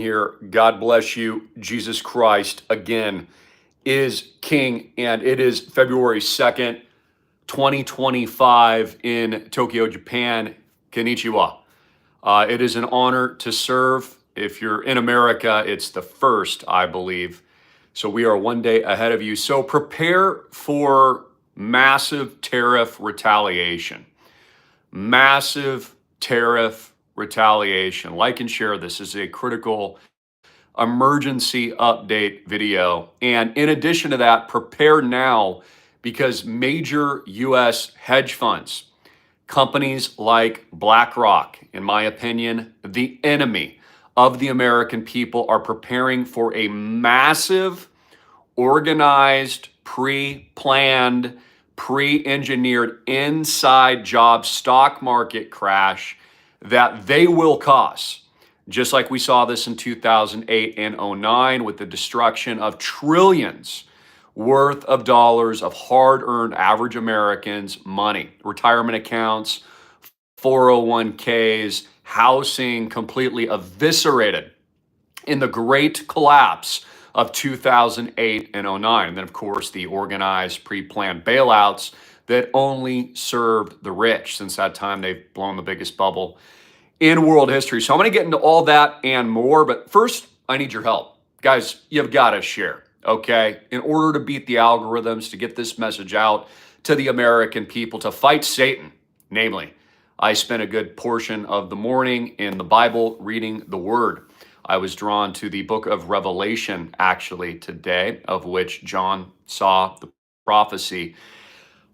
here. God bless you. Jesus Christ, again, is King. And it is February 2nd, 2025 in Tokyo, Japan. Konnichiwa. It is an honor to serve. If you're in America, it's the first, I believe. So we are one day ahead of you. So prepare for massive tariff retaliation. Massive tariff retaliation. Like and share this. This is a critical emergency update video. And in addition to that, prepare now because major US hedge funds, companies like BlackRock, in my opinion, the enemy of the American people, are preparing for a massive, organized, pre-planned, pre-engineered inside job stock market crash that they will cause. Just like we saw this in 2008 and 09 with the destruction of trillions worth of dollars of hard-earned average Americans' money, retirement accounts, 401ks, housing completely eviscerated in the great collapse of 2008 and 09. And then, of course, the organized, pre-planned bailouts that only served the rich. Since that time, they've blown the biggest bubble in world history. So I'm going to get into all that and more. But first, I need your help. Guys, you've got to share, okay? In order to beat the algorithms, to get this message out to the American people, to fight Satan, namely, I spent a good portion of the morning in the Bible reading the Word. I was drawn to the book of Revelation, actually, today, of which John saw the prophecy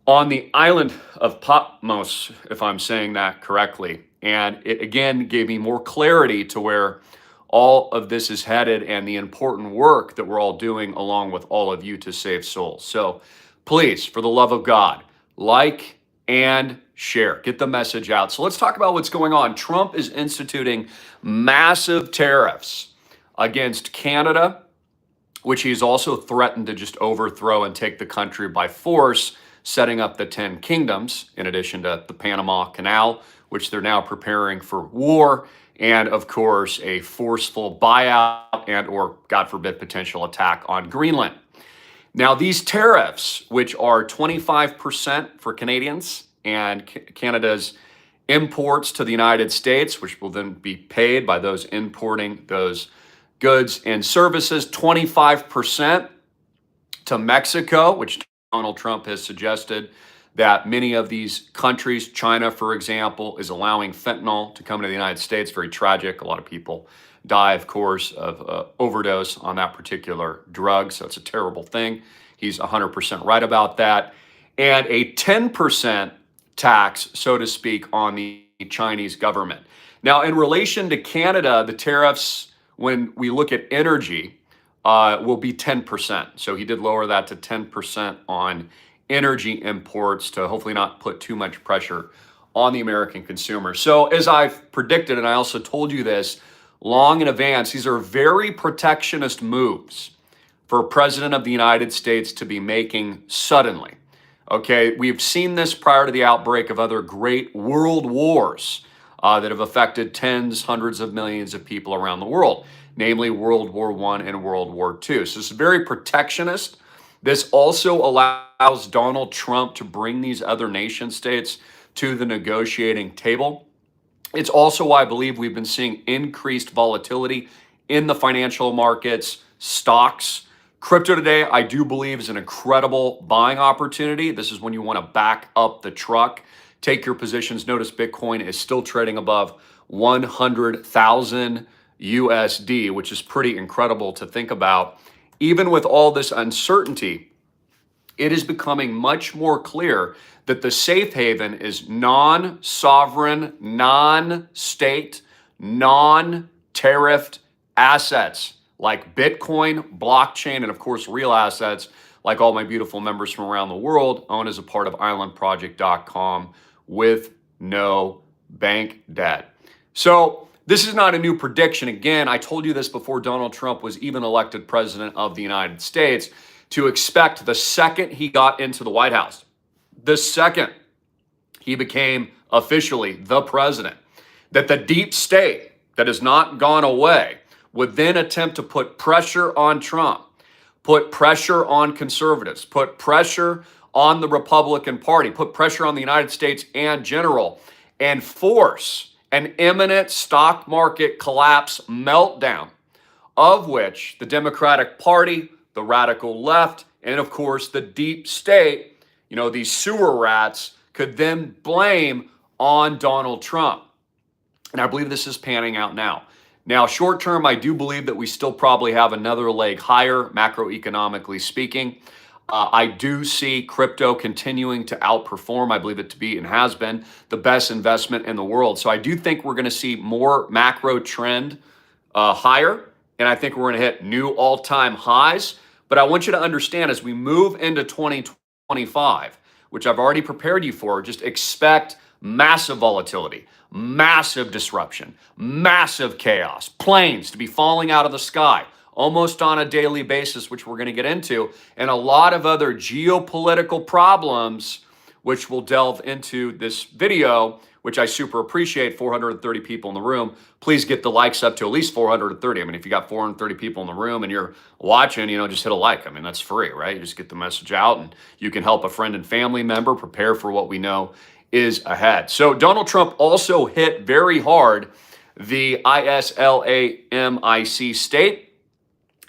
on the island of Patmos, if I'm saying that correctly. And it again gave me more clarity to where all of this is headed and the important work that we're all doing along with all of you to save souls. So please, for the love of God, like and share. Get the message out. So let's talk about what's going on. Trump is instituting massive tariffs against Canada, which he's also threatened to just overthrow and take the country by force, setting up the 10 kingdoms, in addition to the Panama Canal, which they're now preparing for war, and of course, a forceful buyout and or, God forbid, potential attack on Greenland. Now, these tariffs, which are 25% for Canadians and Canada's imports to the United States, which will then be paid by those importing those goods and services, 25% to Mexico, which Donald Trump has suggested that many of these countries, China, for example, is allowing fentanyl to come to the United States. Very tragic. A lot of people die, of course, of overdose on that particular drug. So it's a terrible thing. He's 100% right about that. And a 10% tax, so to speak, on the Chinese government. Now, in relation to Canada, the tariffs, when we look at energy, will be 10%. So he did lower that to 10% on energy imports to hopefully not put too much pressure on the American consumer. So as I've predicted, and I also told you this long in advance, these are very protectionist moves for a president of the United States to be making suddenly. Okay, we've seen this prior to the outbreak of other great world wars that have affected tens, hundreds of millions of people around the world, namely World War I and World War II. So it's very protectionist. This also allows Donald Trump to bring these other nation states to the negotiating table. It's also why I believe we've been seeing increased volatility in the financial markets, stocks. Crypto today, I do believe, is an incredible buying opportunity. This is when you want to back up the truck. Take your positions. Notice Bitcoin is still trading above 100,000 USD, which is pretty incredible to think about. Even with all this uncertainty, it is becoming much more clear that the safe haven is non-sovereign, non-state, non-tariffed assets like Bitcoin, blockchain, and of course, real assets like all my beautiful members from around the world own as a part of islandproject.com with no bank debt. So this is not a new prediction. Again, I told you this before Donald Trump was even elected president of the United States, to expect the second he got into the White House, the second he became officially the president, that the deep state that has not gone away would then attempt to put pressure on Trump, put pressure on conservatives, put pressure on the Republican Party, put pressure on the United States in general, and force an imminent stock market collapse meltdown, of which the Democratic Party, the radical left, and of course the deep state, these sewer rats, could then blame on Donald Trump. And I believe this is panning out now. Now, short term, I do believe that we still probably have another leg higher, macroeconomically speaking. I do see crypto continuing to outperform. I believe it to be and has been the best investment in the world. So I do think we're going to see more macro trend higher, and I think we're going to hit new all-time highs. But I want you to understand, as we move into 2025, which I've already prepared you for, just expect massive volatility, massive disruption, massive chaos, planes to be falling out of the sky almost on a daily basis, which we're going to get into, and a lot of other geopolitical problems, which we'll delve into this video, which I super appreciate. 430 people in the room. Please get the likes up to at least 430. I mean, if you got 430 people in the room and you're watching, just hit a like. I mean, that's free, right? You just get the message out and you can help a friend and family member prepare for what we know is ahead. So Donald Trump also hit very hard the Islamic State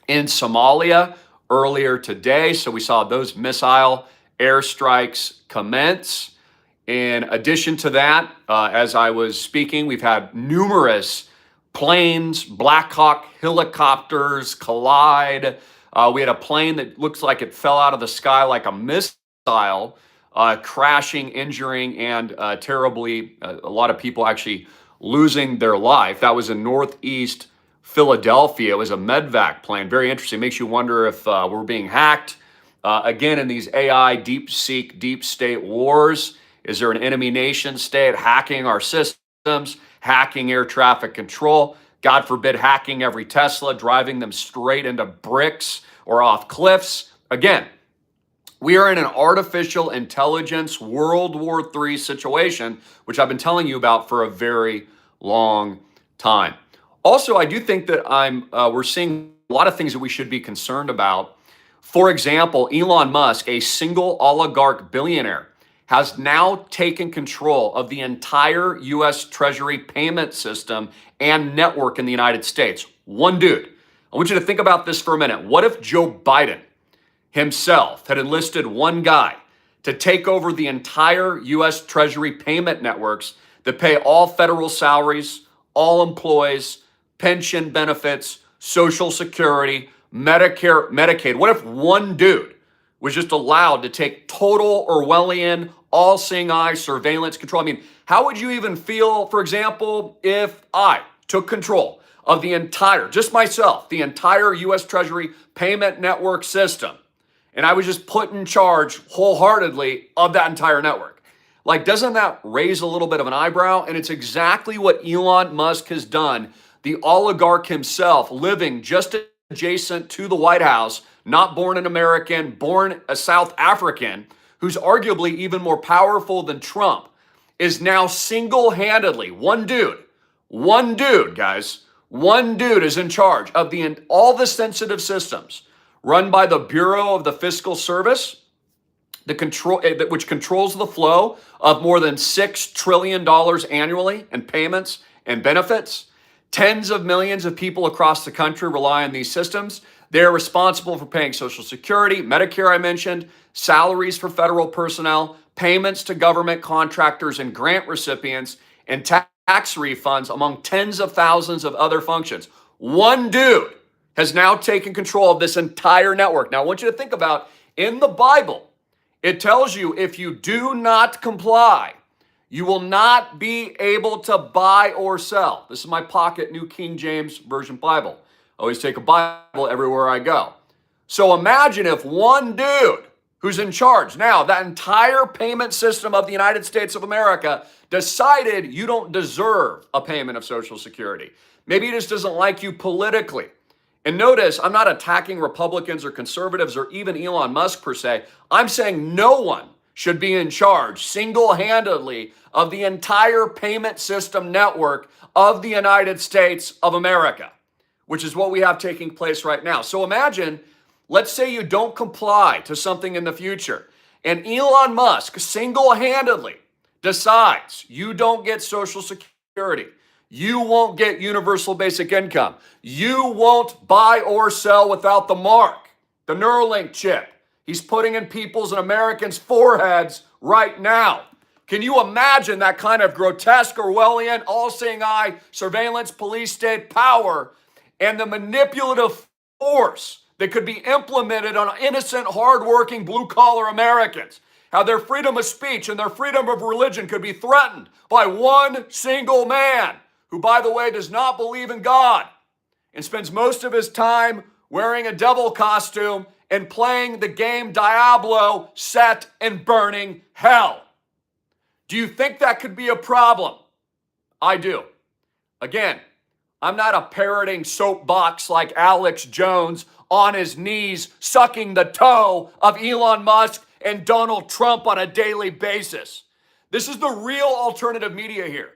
in Somalia earlier today. So we saw those missile airstrikes commence. In addition to that, as I was speaking, we've had numerous planes, Black Hawk helicopters collide. We had a plane that looks like it fell out of the sky like a missile, crashing, injuring, and terribly, a lot of people actually losing their life. That was in Northeast Philadelphia. It was a medvac plane. Very interesting. Makes you wonder if we're being hacked. Again, in these AI, deep state wars, is there an enemy nation state hacking our systems, hacking air traffic control? God forbid, hacking every Tesla, driving them straight into bricks or off cliffs. Again, we are in an artificial intelligence World War III situation, which I've been telling you about for a very long time. Also, I do think that we're seeing a lot of things that we should be concerned about. For example, Elon Musk, a single oligarch billionaire, has now taken control of the entire U.S. Treasury payment system and network in the United States. One dude. I want you to think about this for a minute. What if Joe Biden himself had enlisted one guy to take over the entire U.S. Treasury payment networks that pay all federal salaries, all employees, pension benefits, Social Security, Medicare, Medicaid? What if one dude was just allowed to take total Orwellian, all-seeing eye surveillance control? I mean, how would you even feel, for example, if I took control of the entire, just myself, the entire U.S. Treasury payment network system, and I was just put in charge wholeheartedly of that entire network? Like, doesn't that raise a little bit of an eyebrow? And it's exactly what Elon Musk has done. The oligarch himself, living just adjacent to the White House, not born an American, born a South African, who's arguably even more powerful than Trump, is now single-handedly, one dude, guys, one dude is in charge of all the sensitive systems run by the Bureau of the Fiscal Service, which controls the flow of more than $6 trillion annually in payments and benefits. Tens of millions of people across the country rely on these systems. They're responsible for paying Social Security, Medicare, I mentioned, salaries for federal personnel, payments to government contractors and grant recipients, and tax refunds, among tens of thousands of other functions. One dude has now taken control of this entire network. Now, I want you to think about, in the Bible, it tells you if you do not comply, you will not be able to buy or sell. This is my pocket New King James Version Bible. I always take a Bible everywhere I go. So imagine if one dude who's in charge now, that entire payment system of the United States of America, decided you don't deserve a payment of Social Security. Maybe he just doesn't like you politically. And notice, I'm not attacking Republicans or conservatives or even Elon Musk per se. I'm saying no one should be in charge single-handedly of the entire payment system network of the United States of America. which is what we have taking place right now. So imagine, let's say you don't comply to something in the future, and Elon Musk single-handedly decides you don't get Social Security, you won't get universal basic income, you won't buy or sell without the mark, the Neuralink chip. He's putting in people's and Americans' foreheads right now. Can you imagine that kind of grotesque Orwellian, all-seeing eye, surveillance, police state power, and the manipulative force that could be implemented on innocent, hardworking, blue-collar Americans? How their freedom of speech and their freedom of religion could be threatened by one single man who, by the way, does not believe in God and spends most of his time wearing a devil costume and playing the game Diablo set in burning hell. Do you think that could be a problem? I do. Again, I'm not a parroting soapbox like Alex Jones on his knees sucking the toe of Elon Musk and Donald Trump on a daily basis. This is the real alternative media here.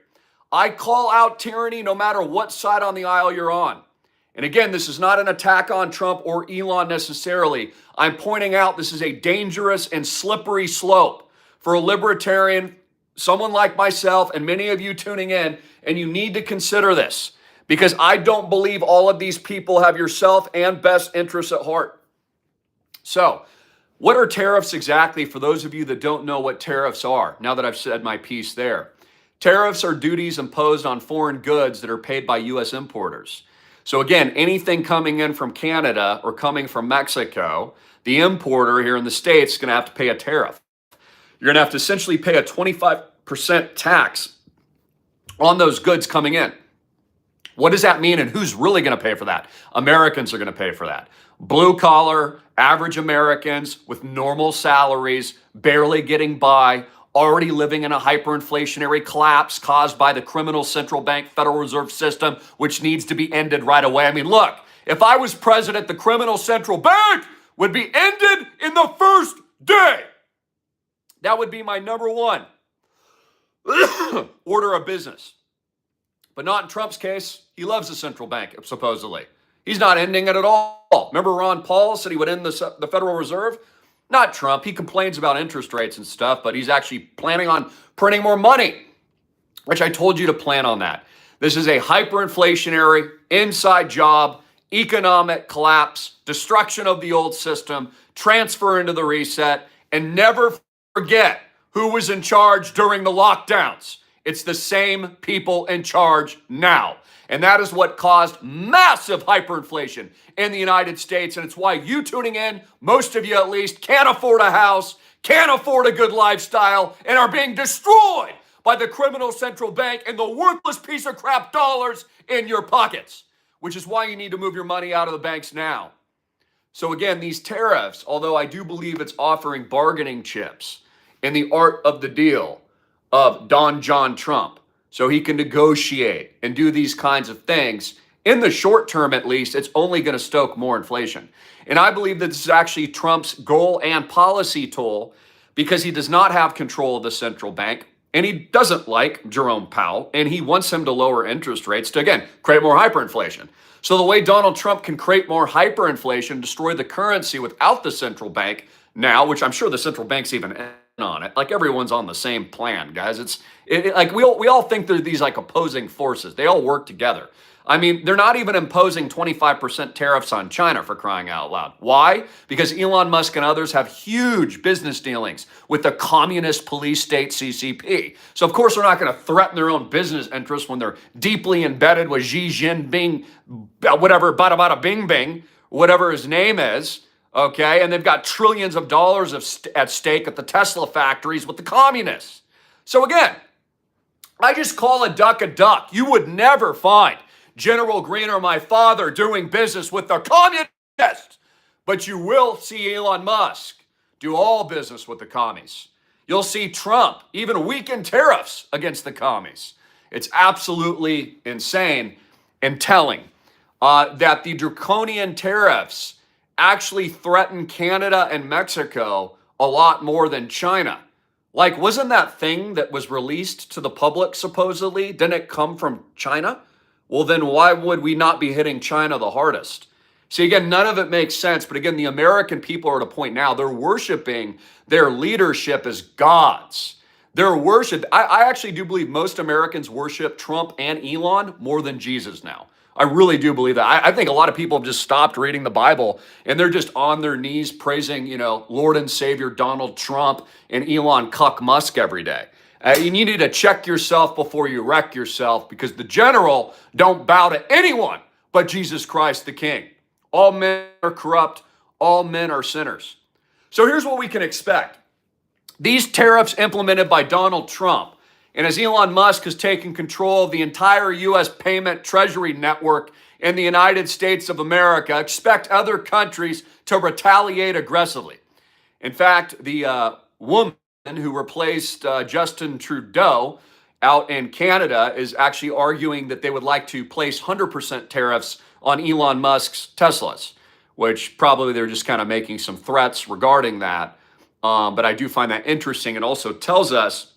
I call out tyranny no matter what side on the aisle you're on. And again, this is not an attack on Trump or Elon necessarily. I'm pointing out this is a dangerous and slippery slope for a libertarian, someone like myself and many of you tuning in, and you need to consider this because I don't believe all of these people have your self and best interests at heart. So, what are tariffs exactly for those of you that don't know what tariffs are, now that I've said my piece there? Tariffs are duties imposed on foreign goods that are paid by U.S. importers. So again, anything coming in from Canada or coming from Mexico, the importer here in the States is going to have to pay a tariff. You're going to have to essentially pay a 25% tax on those goods coming in. What does that mean and who's really going to pay for that? Americans are going to pay for that. Blue collar, average Americans with normal salaries, barely getting by, already living in a hyperinflationary collapse caused by the criminal central bank Federal Reserve System, which needs to be ended right away. I mean, look, if I was president, the criminal central bank would be ended in the first day. That would be my number one order of business. But not in Trump's case. He loves the central bank, supposedly. He's not ending it at all. Remember Ron Paul said he would end the Federal Reserve? Not Trump. He complains about interest rates and stuff, but he's actually planning on printing more money, which I told you to plan on that. This is a hyperinflationary, inside job, economic collapse, destruction of the old system, transfer into the reset, and never forget who was in charge during the lockdowns. It's the same people in charge now. And that is what caused massive hyperinflation in the United States. And it's why you tuning in, most of you at least, can't afford a house, can't afford a good lifestyle, and are being destroyed by the criminal central bank and the worthless piece of crap dollars in your pockets, which is why you need to move your money out of the banks now. So again, these tariffs, although I do believe it's offering bargaining chips in the art of the deal of Don John Trump, so he can negotiate and do these kinds of things. In the short term, at least, it's only going to stoke more inflation. And I believe that this is actually Trump's goal and policy tool because he does not have control of the central bank and he doesn't like Jerome Powell and he wants him to lower interest rates to, again, create more hyperinflation. So the way Donald Trump can create more hyperinflation, destroy the currency without the central bank now, which I'm sure the central bank's even on it. Like everyone's on the same plan, guys. It's like we all think they're these like opposing forces. They all work together. I mean, they're not even imposing 25% tariffs on China for crying out loud. Why? Because Elon Musk and others have huge business dealings with the communist police state CCP. So of course they're not going to threaten their own business interests when they're deeply embedded with Xi Jinping, whatever, bada bada bing bing, whatever his name is. Okay, and they've got trillions of dollars at stake at the Tesla factories with the communists. So again, I just call a duck a duck. You would never find General Greene or my father doing business with the communists, but you will see Elon Musk do all business with the commies. You'll see Trump even weaken tariffs against the commies. It's absolutely insane and telling that the draconian tariffs actually threaten Canada and Mexico a lot more than China. Like, wasn't that thing that was released to the public supposedly, didn't it come from China? well, then why would we not be hitting China the hardest? See, again, none of it makes sense. But again, the American people are at a point now, they're worshiping their leadership as gods. They're worship. I actually do believe most Americans worship Trump and Elon more than Jesus now. I really do believe that. I think a lot of people have just stopped reading the Bible and they're just on their knees praising, Lord and Savior Donald Trump and Elon Cuck Musk every day. You need to check yourself before you wreck yourself, because the general don't bow to anyone but Jesus Christ the King. All men are corrupt. All men are sinners. So here's what we can expect. These tariffs implemented by Donald Trump, and as Elon Musk has taken control of the entire U.S. payment treasury network in the United States of America, expect other countries to retaliate aggressively. In fact, the woman who replaced Justin Trudeau out in Canada is actually arguing that they would like to place 100% tariffs on Elon Musk's Teslas, which probably they're just kind of making some threats regarding that. But I do find that interesting. It also tells us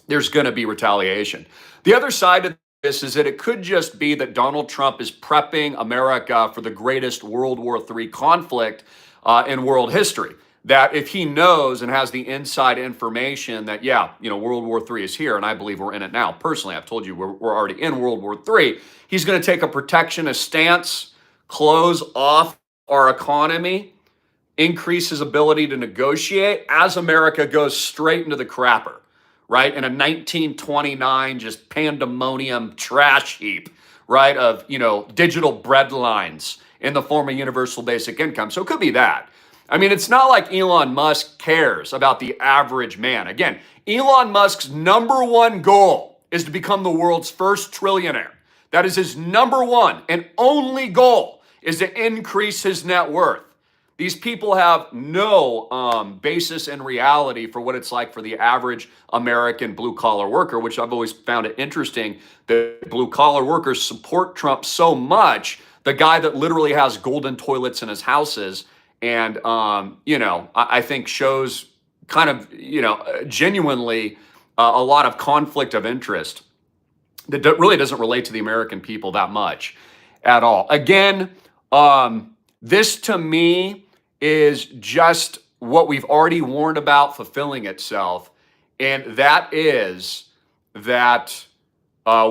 there's going to be retaliation. The other side of this is that it could just be that Donald Trump is prepping America for the greatest World War III conflict in world history. That if he knows and has the inside information that, World War III is here, and I believe we're in it now. Personally, I've told you we're already in World War III. He's going to take a protectionist stance, close off our economy, increase his ability to negotiate as America goes straight into the crapper, right? In a 1929 just pandemonium trash heap, right, of, digital bread lines in the form of universal basic income. So it could be that. I mean, it's not like Elon Musk cares about the average man. Again, Elon Musk's number one goal is to become the world's first trillionaire. That is his number one and only goal, is to increase his net worth. These people have no basis in reality for what it's like for the average American blue-collar worker, which I've always found it interesting that blue-collar workers support Trump so much, the guy that literally has golden toilets in his houses, and, I think shows kind of, genuinely a lot of conflict of interest that really doesn't relate to the American people that much at all. Again, this to me is just what we've already warned about fulfilling itself, and that is that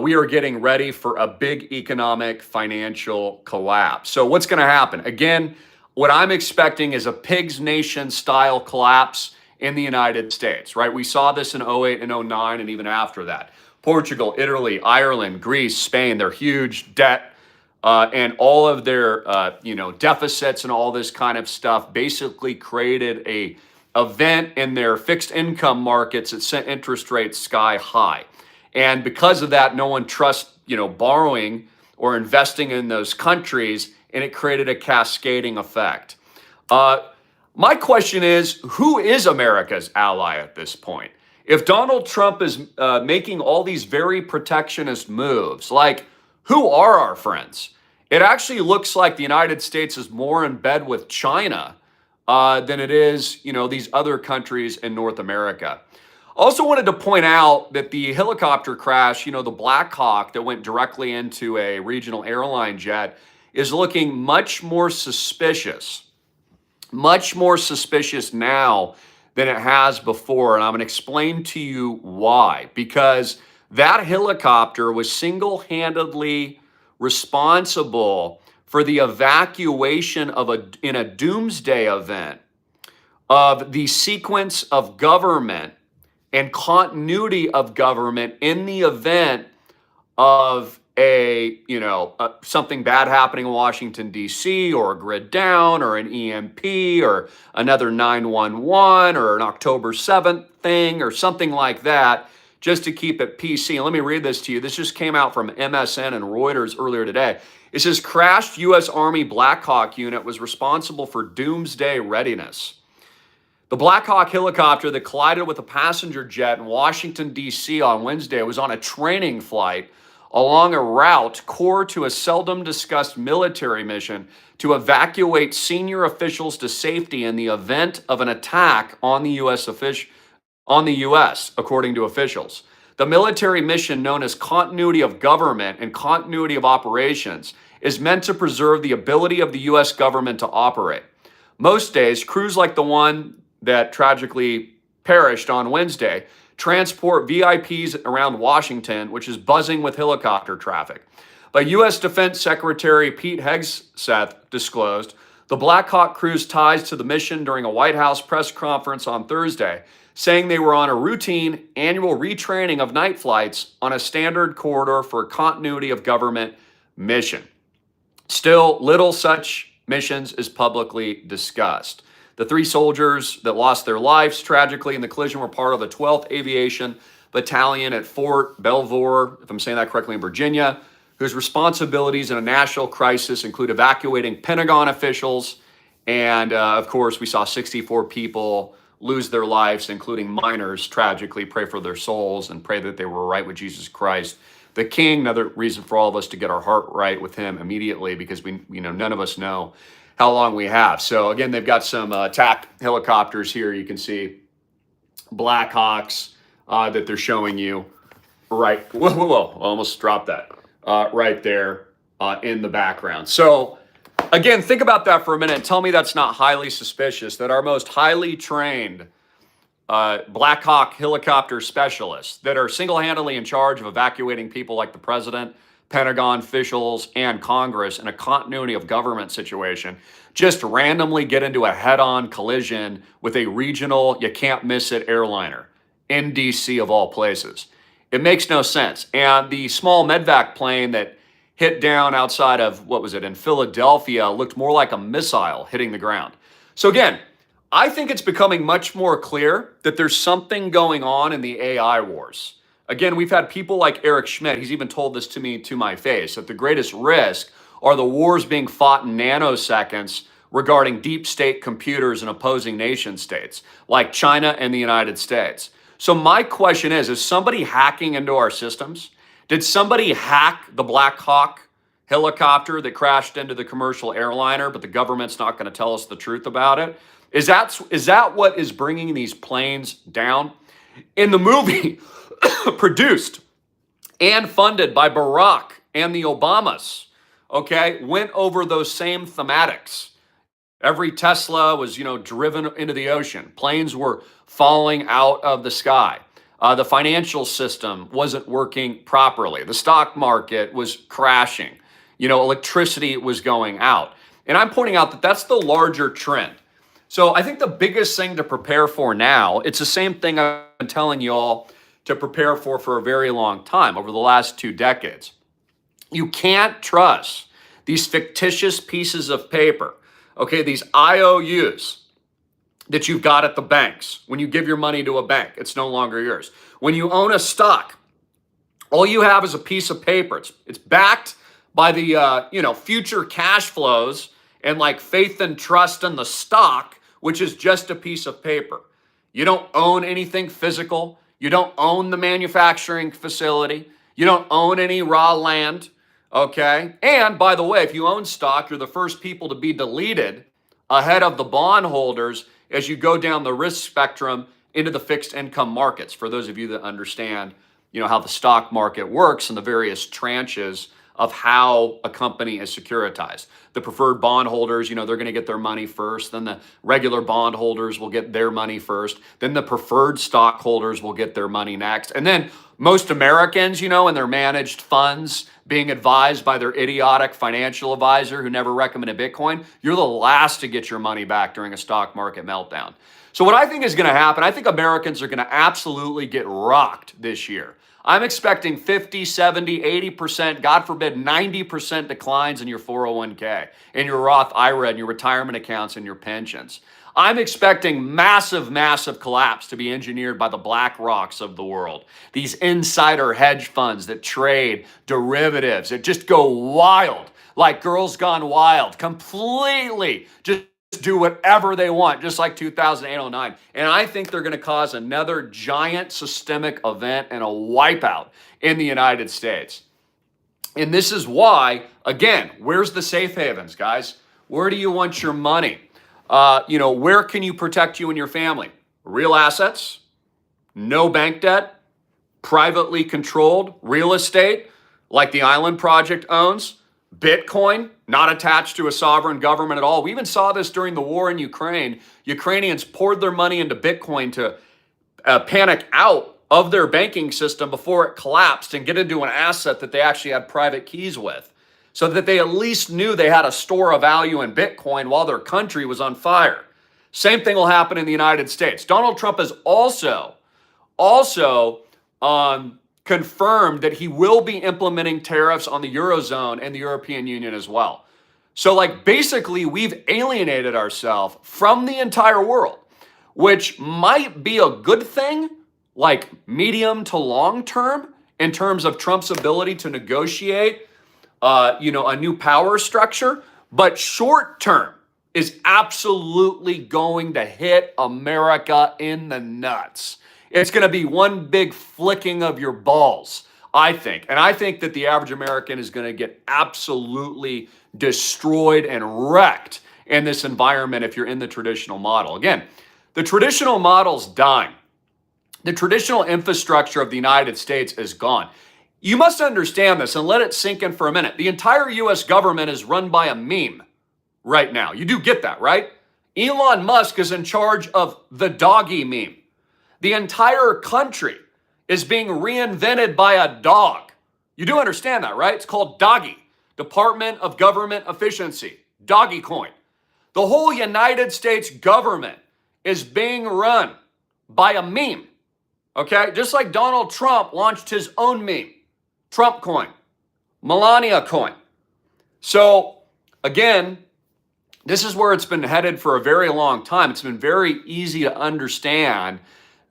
we are getting ready for a big economic financial collapse. So what's going to happen? Again, what I'm expecting is a Pigs Nation style collapse in the United States, right? We saw this in 08 and 09 and even after that. Portugal, Italy, Ireland, Greece, Spain, their huge debt and all of their deficits and all this kind of stuff basically created a event in their fixed income markets that sent interest rates sky high. And because of that, no one trusts, borrowing or investing in those countries, and it created a cascading effect. My question is, who is America's ally at this point? If Donald Trump is making all these very protectionist moves, like, who are our friends? It actually looks like the United States is more in bed with China than it is, these other countries in North America. Also wanted to point out that the helicopter crash, the Black Hawk that went directly into a regional airline jet, is looking much more suspicious now than it has before. And I'm going to explain to you why. Because that helicopter was single-handedly responsible for the evacuation in a doomsday event of the sequence of government and continuity of government in the event of something bad happening in Washington, D.C., or a grid down, or an EMP, or another 911, or an October 7th thing, or something like that, just to keep it PC. And let me read this to you. This just came out from MSN and Reuters earlier today. It says, crashed U.S. Army Black Hawk unit was responsible for doomsday readiness. The Black Hawk helicopter that collided with a passenger jet in Washington, D.C. on Wednesday was on a training flight along a route core to a seldom discussed military mission to evacuate senior officials to safety in the event of an attack on the U.S., according to officials. The military mission known as continuity of government and continuity of operations is meant to preserve the ability of the U.S. government to operate. Most days, crews like the one that tragically perished on Wednesday transport VIPs around Washington, which is buzzing with helicopter traffic. But U.S. Defense Secretary Pete Hegseth disclosed the Black Hawk crew's ties to the mission during a White House press conference on Thursday, saying they were on a routine annual retraining of night flights on a standard corridor for a continuity of government mission. Still, little such missions is publicly discussed. The 3 soldiers that lost their lives tragically in the collision were part of the 12th Aviation Battalion at Fort Belvoir, if I'm saying that correctly, in Virginia, whose responsibilities in a national crisis include evacuating Pentagon officials. And of course, we saw 64 people lose their lives, including minors, tragically. Pray for their souls and pray that they were right with Jesus Christ, the King. Another reason for all of us to get our heart right with him immediately, because none of us know how long we have. So again, they've got some attack helicopters here. You can see Black Hawks that they're showing you right. Whoa, almost dropped that right there in the background. So again, think about that for a minute and tell me that's not highly suspicious that our most highly trained Black Hawk helicopter specialists that are single-handedly in charge of evacuating people like the president, Pentagon officials, and Congress in a continuity of government situation just randomly get into a head-on collision with a regional, you can't miss it airliner in DC of all places. It makes no sense. And the small medvac plane that hit down outside of, in Philadelphia, looked more like a missile hitting the ground. So again, I think it's becoming much more clear that there's something going on in the AI wars. Again, we've had people like Eric Schmidt, he's even told this to me to my face, that the greatest risk are the wars being fought in nanoseconds regarding deep state computers in opposing nation states, like China and the United States. So my question is somebody hacking into our systems? Did somebody hack the Black Hawk helicopter that crashed into the commercial airliner, but the government's not going to tell us the truth about it? Is that what is bringing these planes down? In the movie produced and funded by Barack and the Obamas, okay, went over those same thematics. Every Tesla was, driven into the ocean. Planes were falling out of the sky. The financial system wasn't working properly. The stock market was crashing. Electricity was going out. And I'm pointing out that that's the larger trend. So I think the biggest thing to prepare for now, it's the same thing I've been telling you all to prepare for a very long time, over the last 2 decades. You can't trust these fictitious pieces of paper, okay, these IOUs that you've got at the banks. When you give your money to a bank, it's no longer yours. When you own a stock, all you have is a piece of paper. It's backed by the future cash flows and like faith and trust in the stock, which is just a piece of paper. You don't own anything physical. You don't own the manufacturing facility. You don't own any raw land, okay? And by the way, if you own stock, you're the first people to be deleted ahead of the bondholders as you go down the risk spectrum into the fixed income markets. For those of you that understand, how the stock market works and the various tranches of how a company is securitized. The preferred bondholders, they're going to get their money first. Then the regular bondholders will get their money first. Then the preferred stockholders will get their money next. And then most Americans, in their managed funds, being advised by their idiotic financial advisor who never recommended Bitcoin, you're the last to get your money back during a stock market meltdown. So what I think is going to happen, I think Americans are going to absolutely get rocked this year. I'm expecting 50, 70, 80%, God forbid, 90% declines in your 401k, in your Roth IRA, and your retirement accounts, and your pensions. I'm expecting massive, massive collapse to be engineered by the BlackRocks of the world. These insider hedge funds that trade derivatives, that just go wild, like Girls Gone Wild, completely just do whatever they want, just like 2008-09. And I think they're going to cause another giant systemic event and a wipeout in the United States. And this is why, again, where's the safe havens, guys? Where do you want your money? Where can you protect you and your family? Real assets, no bank debt, privately controlled real estate, like the Island Project owns, Bitcoin, not attached to a sovereign government at all. We even saw this during the war in Ukraine. Ukrainians poured their money into Bitcoin to panic out of their banking system before it collapsed and get into an asset that they actually had private keys with, so that they at least knew they had a store of value in Bitcoin while their country was on fire. Same thing will happen in the United States. Donald Trump has also confirmed that he will be implementing tariffs on the Eurozone and the European Union as well. So like basically we've alienated ourselves from the entire world, which might be a good thing, like medium to long term, in terms of Trump's ability to negotiate, a new power structure. But short term is absolutely going to hit America in the nuts. It's going to be one big flicking of your balls, I think. And I think that the average American is going to get absolutely destroyed and wrecked in this environment if you're in the traditional model. Again, the traditional model's dying. The traditional infrastructure of the United States is gone. You must understand this and let it sink in for a minute. The entire US government is run by a meme right now. You do get that, right? Elon Musk is in charge of the doggy meme. The entire country is being reinvented by a dog. You do understand that, right? It's called Doggy, Department of Government Efficiency, Doggy Coin. The whole United States government is being run by a meme, okay? Just like Donald Trump launched his own meme, Trump coin, Melania coin. So again, this is where it's been headed for a very long time. It's been very easy to understand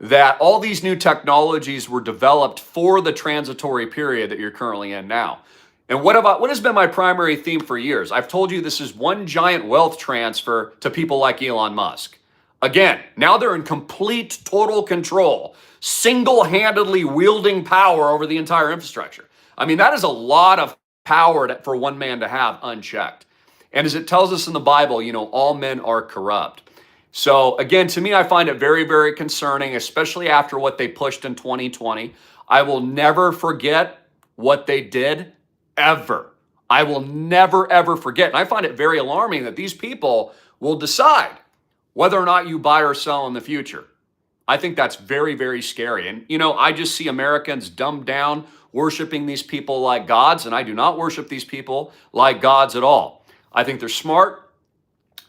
that all these new technologies were developed for the transitory period that you're currently in now. And what has been my primary theme for years? I've told you this is one giant wealth transfer to people like Elon Musk. Again, now they're in complete, total control, single-handedly wielding power over the entire infrastructure. I mean, that is a lot of power for one man to have unchecked. And as it tells us in the Bible, all men are corrupt. So again, to me, I find it very, very concerning, especially after what they pushed in 2020. I will never forget what they did, ever. I will never, ever forget. And I find it very alarming that these people will decide whether or not you buy or sell in the future. I think that's very, very scary. And, I just see Americans dumbed down, worshiping these people like gods, and I do not worship these people like gods at all. I think they're smart.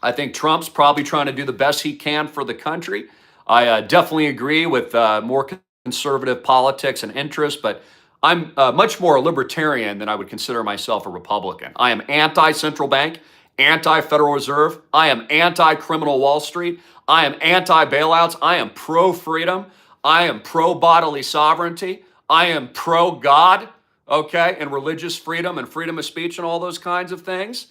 I think Trump's probably trying to do the best he can for the country. I definitely agree with more conservative politics and interests, but I'm much more a libertarian than I would consider myself a Republican. I am anti-central bank, anti-Federal Reserve. I am anti-criminal Wall Street. I am anti-bailouts. I am pro-freedom. I am pro-bodily sovereignty. I am pro-God, okay, and religious freedom and freedom of speech and all those kinds of things.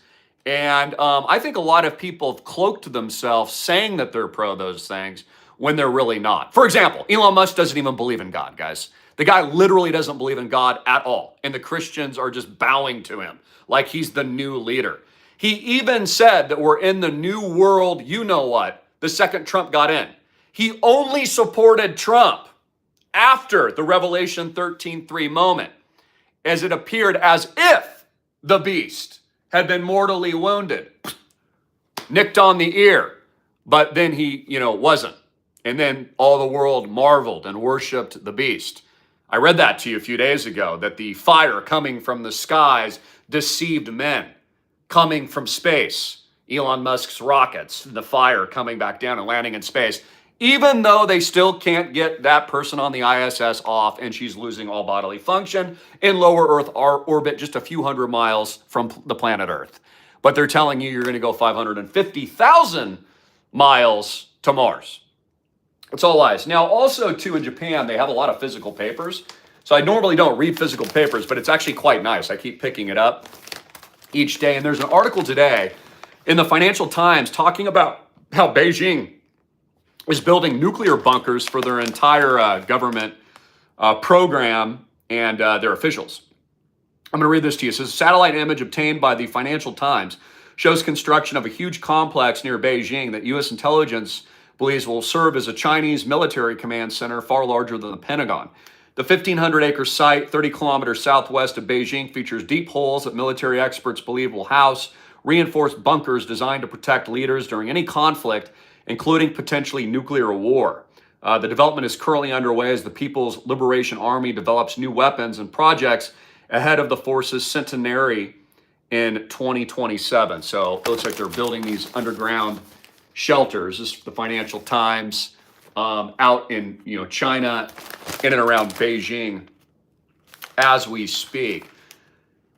And I think a lot of people have cloaked themselves saying that they're pro those things when they're really not. For example, Elon Musk doesn't even believe in God, guys. The guy literally doesn't believe in God at all. And the Christians are just bowing to him like he's the new leader. He even said that we're in the new world, you know what, the second Trump got in. He only supported Trump after the Revelation 13:3 moment, as it appeared as if the beast had been mortally wounded, nicked on the ear, but then he, wasn't. And then all the world marveled and worshiped the beast. I read that to you a few days ago, that the fire coming from the skies deceived men, coming from space, Elon Musk's rockets, the fire coming back down and landing in space, even though they still can't get that person on the ISS off and she's losing all bodily function in lower Earth orbit just a few hundred miles from the planet Earth. But they're telling you you're going to go 550,000 miles to Mars. It's all lies. Now, also, too, in Japan, they have a lot of physical papers. So I normally don't read physical papers, but it's actually quite nice. I keep picking it up each day. And there's an article today in the Financial Times talking about how Beijing is building nuclear bunkers for their entire government program and their officials. I'm going to read this to you. It says, a satellite image obtained by the Financial Times shows construction of a huge complex near Beijing that U.S. intelligence believes will serve as a Chinese military command center far larger than the Pentagon. The 1,500-acre site, 30 kilometers southwest of Beijing, features deep holes that military experts believe will house reinforced bunkers designed to protect leaders during any conflict, including potentially nuclear war. The development is currently underway as the People's Liberation Army develops new weapons and projects ahead of the force's centenary in 2027. So it looks like they're building these underground shelters. This is the Financial Times out in China, in and around Beijing as we speak.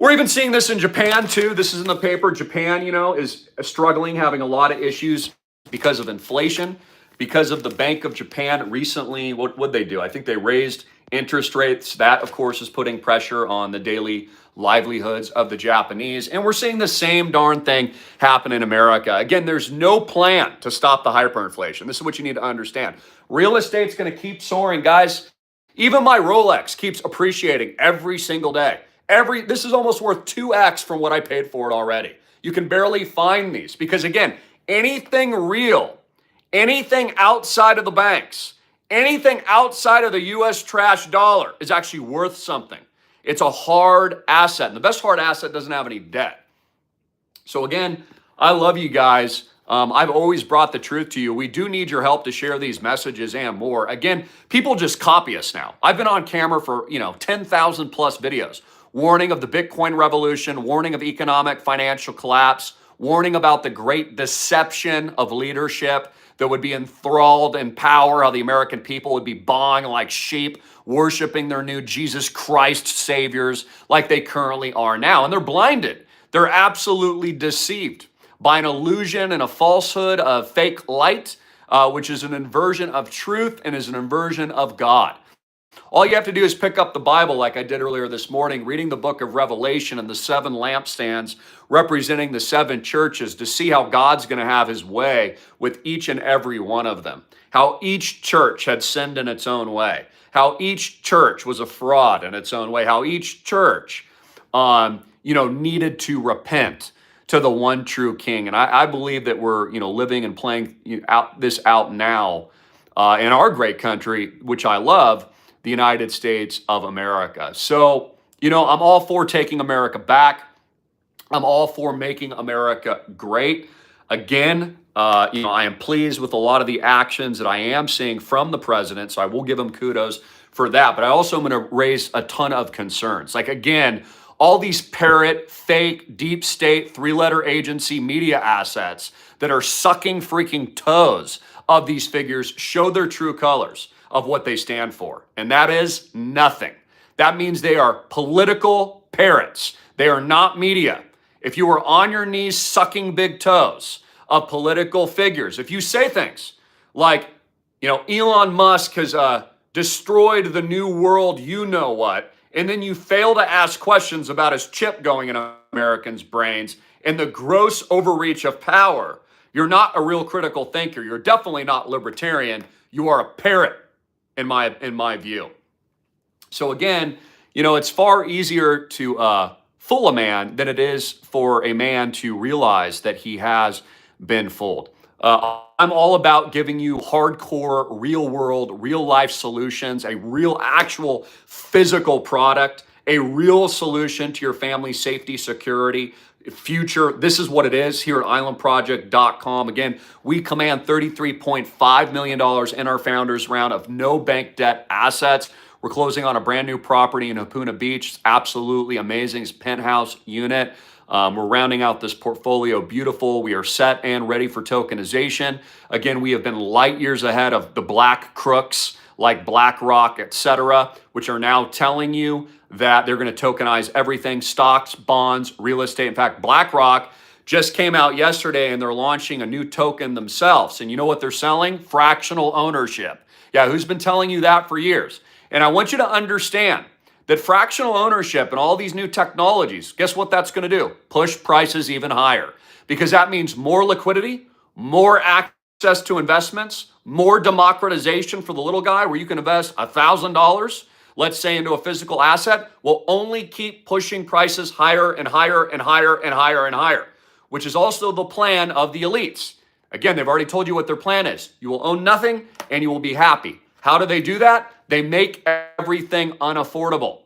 We're even seeing this in Japan too. This is in the paper. Japan, is struggling, having a lot of issues because of inflation, because of the Bank of Japan recently. What would they do? I think they raised interest rates. That, of course, is putting pressure on the daily livelihoods of the Japanese. And we're seeing the same darn thing happen in America. Again, there's no plan to stop the hyperinflation. This is what you need to understand. Real estate's going to keep soaring, guys. Even my Rolex keeps appreciating every single day. This is almost worth 2x from what I paid for it already. You can barely find these because, again, anything real, anything outside of the banks, anything outside of the U.S. trash dollar is actually worth something. It's a hard asset, and the best hard asset doesn't have any debt. So again, I love you guys. I've always brought the truth to you. We do need your help to share these messages and more. Again, people just copy us now. I've been on camera for 10,000 plus videos, warning of the Bitcoin revolution, warning of economic financial collapse, warning about the great deception of leadership that would be enthralled in power, how the American people would be bawing like sheep, worshiping their new Jesus Christ saviors like they currently are now. And they're blinded. They're absolutely deceived by an illusion and a falsehood of fake light, which is an inversion of truth and is an inversion of God. All you have to do is pick up the Bible like I did earlier this morning, reading the book of Revelation and the 7 lampstands representing the 7 churches to see how God's going to have his way with each and every one of them. How each church had sinned in its own way. How each church was a fraud in its own way. How each church, needed to repent to the one true King. And I believe that we're, living and playing out now in our great country, which I love, the United States of America. So, I'm all for taking America back. I'm all for making America great. Again, I am pleased with a lot of the actions that I am seeing from the president, so I will give him kudos for that. But I also am going to raise a ton of concerns. Like, again, all these parrot, fake, deep state, 3-letter agency media assets that are sucking freaking toes of these figures show their true colors of what they stand for. And that is nothing. That means they are political parrots. They are not media. If you are on your knees sucking big toes of political figures, if you say things like, Elon Musk has destroyed the new world, what, and then you fail to ask questions about his chip going in Americans' brains and the gross overreach of power, you're not a real critical thinker. You're definitely not libertarian. You are a parrot, in my view. So again, it's far easier to fool a man than it is for a man to realize that he has been fooled. I'm all about giving you hardcore, real world, real life solutions, a real actual physical product, a real solution to your family safety, security, future. This is what it is here at islandproject.com. Again, we command $33.5 million in our founders round of no bank debt assets. We're closing on a brand new property in Hapuna Beach. It's absolutely amazing. It's a penthouse unit. We're rounding out this portfolio beautiful. We are set and ready for tokenization. Again, we have been light years ahead of the black crooks like BlackRock, etc., which are now telling you that they're going to tokenize everything, stocks, bonds, real estate. In fact, BlackRock just came out yesterday and they're launching a new token themselves. And you know what they're selling? Fractional ownership. Yeah, who's been telling you that for years? And I want you to understand that fractional ownership and all these new technologies, guess what that's going to do? Push prices even higher, because that means more liquidity, more access to investments, more democratization for the little guy where you can invest $1,000, let's say, into a physical asset, will only keep pushing prices higher and higher and higher and higher and higher, which is also the plan of the elites. Again, they've already told you what their plan is. You will own nothing and you will be happy. How do they do that? they make everything unaffordable.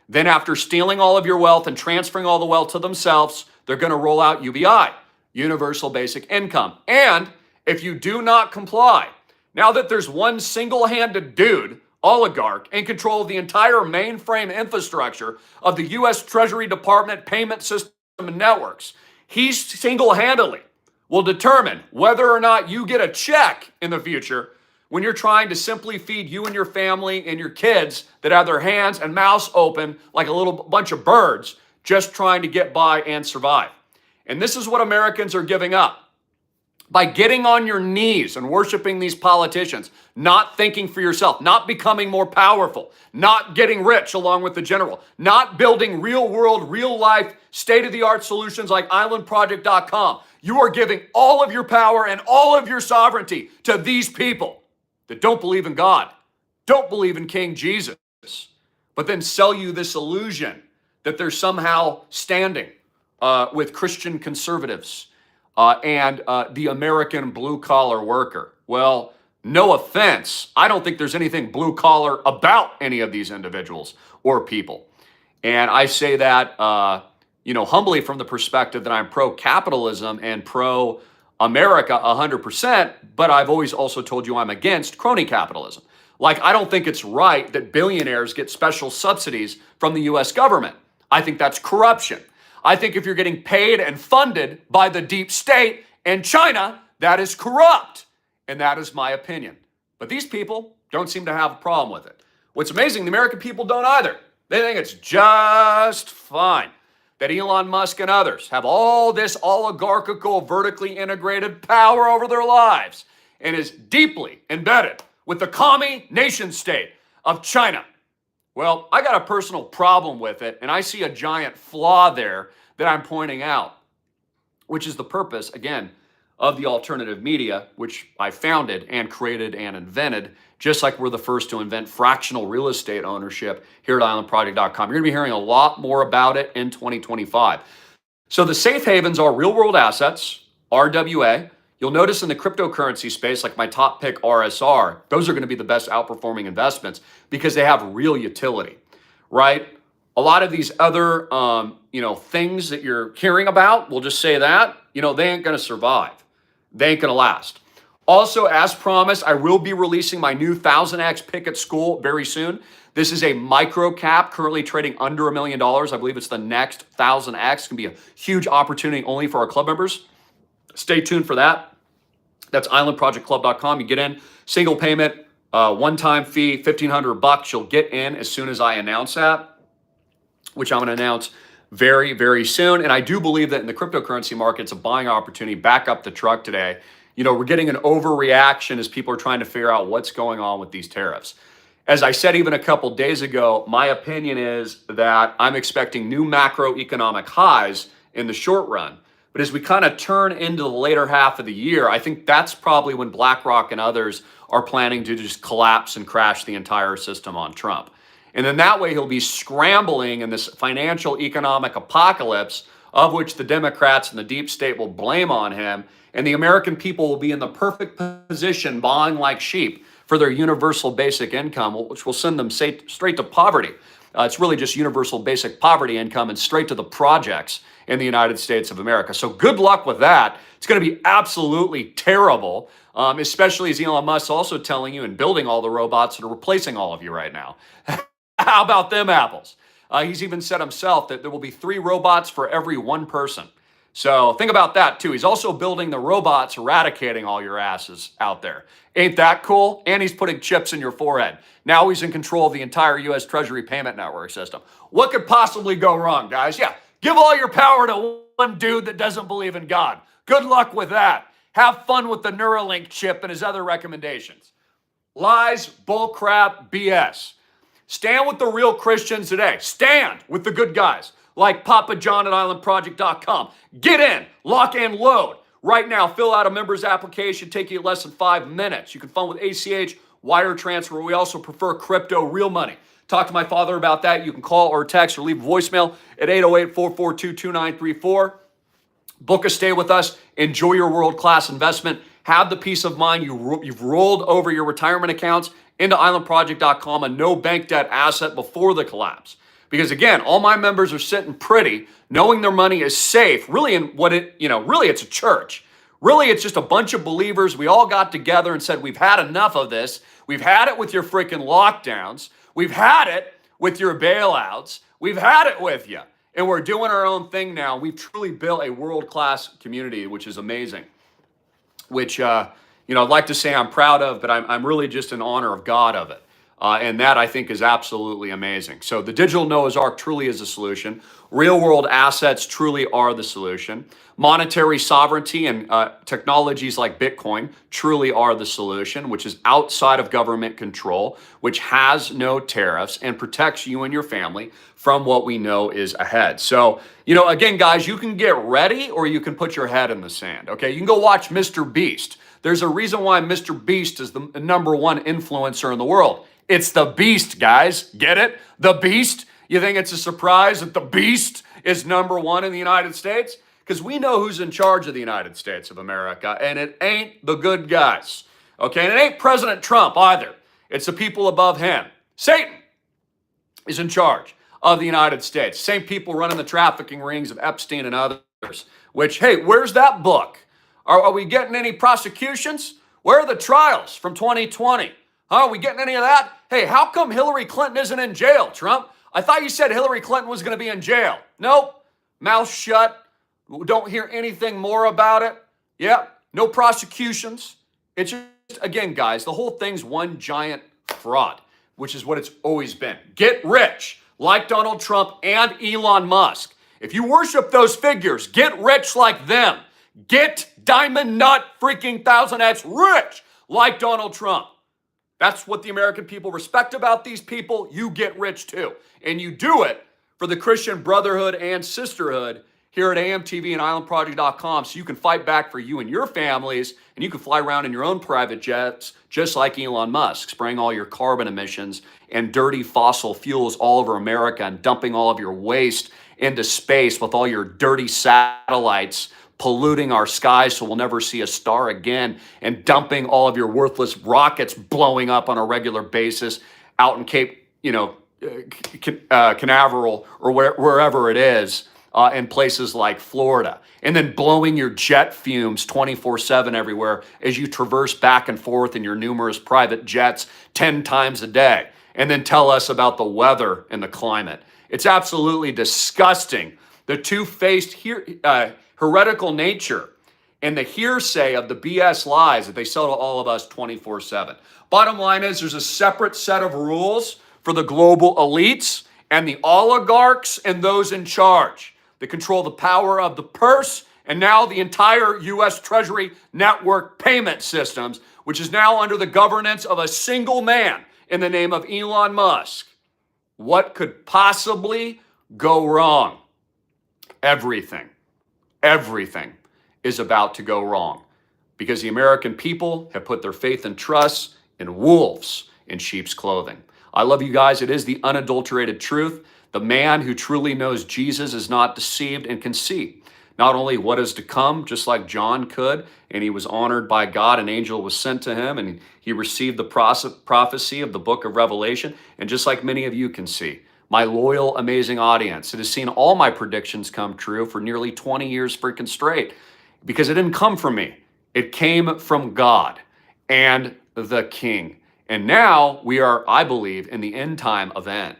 Then after stealing all of your wealth and transferring all the wealth to themselves, they're going to roll out UBI, Universal Basic Income. And if you do not comply, now that there's one single-handed dude, oligarch, in control of the entire mainframe infrastructure of the U.S. Treasury Department payment system and networks, he single-handedly will determine whether or not you get a check in the future when you're trying to simply feed you and your family and your kids that have their hands and mouths open like a little bunch of birds just trying to get by and survive. And this is what Americans are giving up. By getting on your knees and worshiping these politicians, not thinking for yourself, not becoming more powerful, not getting rich along with the general, not building real world, real life, state-of-the-art solutions like islandproject.com. You are giving all of your power and all of your sovereignty to these people that don't believe in God, don't believe in King Jesus, but then sell you this illusion that they're somehow standing with Christian conservatives and the American blue-collar worker. Well, no offense, I don't think there's anything blue-collar about any of these individuals or people. And I say that, humbly from the perspective that I'm pro-capitalism and pro-America 100%, but I've always also told you I'm against crony capitalism. Like, I don't think it's right that billionaires get special subsidies from the U.S. government. I think that's corruption. I think if you're getting paid and funded by the deep state and China, that is corrupt. And that is my opinion. But these people don't seem to have a problem with it. What's amazing, the American people don't either. They think it's just fine that Elon Musk and others have all this oligarchical, vertically integrated power over their lives and is deeply embedded with the commie nation state of China. Well, I got a personal problem with it, and I see a giant flaw there that I'm pointing out, which is the purpose, again, of the alternative media, which I founded and created and invented, just like we're the first to invent fractional real estate ownership here at islandproject.com. You're going to be hearing a lot more about it in 2025. So the safe havens are real-world assets, RWA. You'll notice in the cryptocurrency space, like my top pick RSR, those are going to be the best outperforming investments because they have real utility, right? A lot of these other, things that you're hearing about, we'll just say that, they ain't going to survive. They ain't going to last. Also, as promised, I will be releasing my new 1000X pick at school very soon. This is a micro cap currently trading under $1 million. I believe it's the next 1000X. It's going to be a huge opportunity only for our club members. Stay tuned for that. That's islandprojectclub.com. You get in, single payment, one-time fee, $1,500. You'll get in as soon as I announce that, which I'm going to announce very, very soon. And I do believe that in the cryptocurrency market, it's a buying opportunity. Back up the truck today. We're getting an overreaction as people are trying to figure out what's going on with these tariffs. As I said even a couple days ago, my opinion is that I'm expecting new macroeconomic highs in the short run. But as we kind of turn into the later half of the year, I think that's probably when BlackRock and others are planning to just collapse and crash the entire system on Trump. And then that way he'll be scrambling in this financial economic apocalypse of which the Democrats and the deep state will blame on him. And the American people will be in the perfect position, bawling like sheep for their universal basic income, which will send them straight to poverty. It's really just universal basic poverty income and straight to the projects in the United States of America. So good luck with that. It's going to be absolutely terrible, especially as Elon Musk also telling you and building all the robots that are replacing all of you right now. How about them apples? He's even said himself that there will be 3 robots for every 1 person. So think about that too. He's also building the robots eradicating all your asses out there. Ain't that cool? And he's putting chips in your forehead. Now he's in control of the entire U.S. Treasury payment network system. What could possibly go wrong, guys? Yeah, give all your power to one dude that doesn't believe in God. Good luck with that. Have fun with the Neuralink chip and his other recommendations. Lies, bullcrap, BS. Stand with the real Christians today. Stand with the good guys like Papa John at islandproject.com. Get in, lock and load. Right now, fill out a member's application. Take you less than 5 minutes. You can fund with ACH, wire transfer. We also prefer crypto, real money. Talk to my father about that. You can call or text or leave a voicemail at 808-442-2934. Book a stay with us. Enjoy your world-class investment. Have the peace of mind you've rolled over your retirement accounts into islandproject.com a no bank debt asset before the collapse. Because again, all my members are sitting pretty, knowing their money is safe, really in what it, really it's a church. Really, it's just a bunch of believers. We all got together and said, we've had enough of this. We've had it with your freaking lockdowns. We've had it with your bailouts. We've had it with you. And we're doing our own thing now. We've truly built a world-class community, which is amazing. Which, I'd like to say I'm proud of, but I'm really just in honor of God of it. And that, I think, is absolutely amazing. So the digital Noah's Ark truly is a solution. Real-world assets truly are the solution. Monetary sovereignty and technologies like Bitcoin truly are the solution, which is outside of government control, which has no tariffs and protects you and your family from what we know is ahead. So, again, guys, you can get ready or you can put your head in the sand, okay? You can go watch Mr. Beast. There's a reason why Mr. Beast is the #1 influencer in the world. It's the Beast, guys. Get it? The Beast? You think it's a surprise that the Beast is #1 in the United States? Because we know who's in charge of the United States of America, and it ain't the good guys. Okay? And it ain't President Trump either. It's the people above him. Satan is in charge of the United States. Same people running the trafficking rings of Epstein and others. Which, hey, where's that book? Are we getting any prosecutions? Where are the trials from 2020? Are we getting any of that? Hey, how come Hillary Clinton isn't in jail, Trump? I thought you said Hillary Clinton was going to be in jail. Nope. Mouth shut. Don't hear anything more about it. Yep. No prosecutions. It's just, again, guys, the whole thing's one giant fraud, which is what it's always been. Get rich like Donald Trump and Elon Musk. If you worship those figures, get rich like them. Get diamond nut freaking 1000x rich like Donald Trump. That's what the American people respect about these people. You get rich too. And you do it for the Christian brotherhood and sisterhood here at AMTV and islandproject.com so you can fight back for you and your families, and you can fly around in your own private jets just like Elon Musk, spraying all your carbon emissions and dirty fossil fuels all over America and dumping all of your waste into space with all your dirty satellites polluting our skies so we'll never see a star again, and dumping all of your worthless rockets blowing up on a regular basis out in Cape, Canaveral or wherever it is, in places like Florida, and then blowing your jet fumes 24/7 everywhere as you traverse back and forth in your numerous private jets 10 times a day, and then tell us about the weather and the climate. It's absolutely disgusting. The two-faced heretical nature and the hearsay of the BS lies that they sell to all of us 24/7. Bottom line is there's a separate set of rules for the global elites and the oligarchs and those in charge that control the power of the purse and now the entire U.S. Treasury network payment systems, which is now under the governance of a single man in the name of Elon Musk. What could possibly go wrong? Everything is about to go wrong because the American people have put their faith and trust in wolves in sheep's clothing. I love you guys. It is the unadulterated truth. The man who truly knows Jesus is not deceived and can see not only what is to come, just like John could, and he was honored by God, an angel was sent to him, and he received the prophecy of the book of Revelation, and just like many of you can see, my loyal, amazing audience that has seen all my predictions come true for nearly 20 years freaking straight, because it didn't come from me. It came from God and the King. And now we are, I believe, in the end time event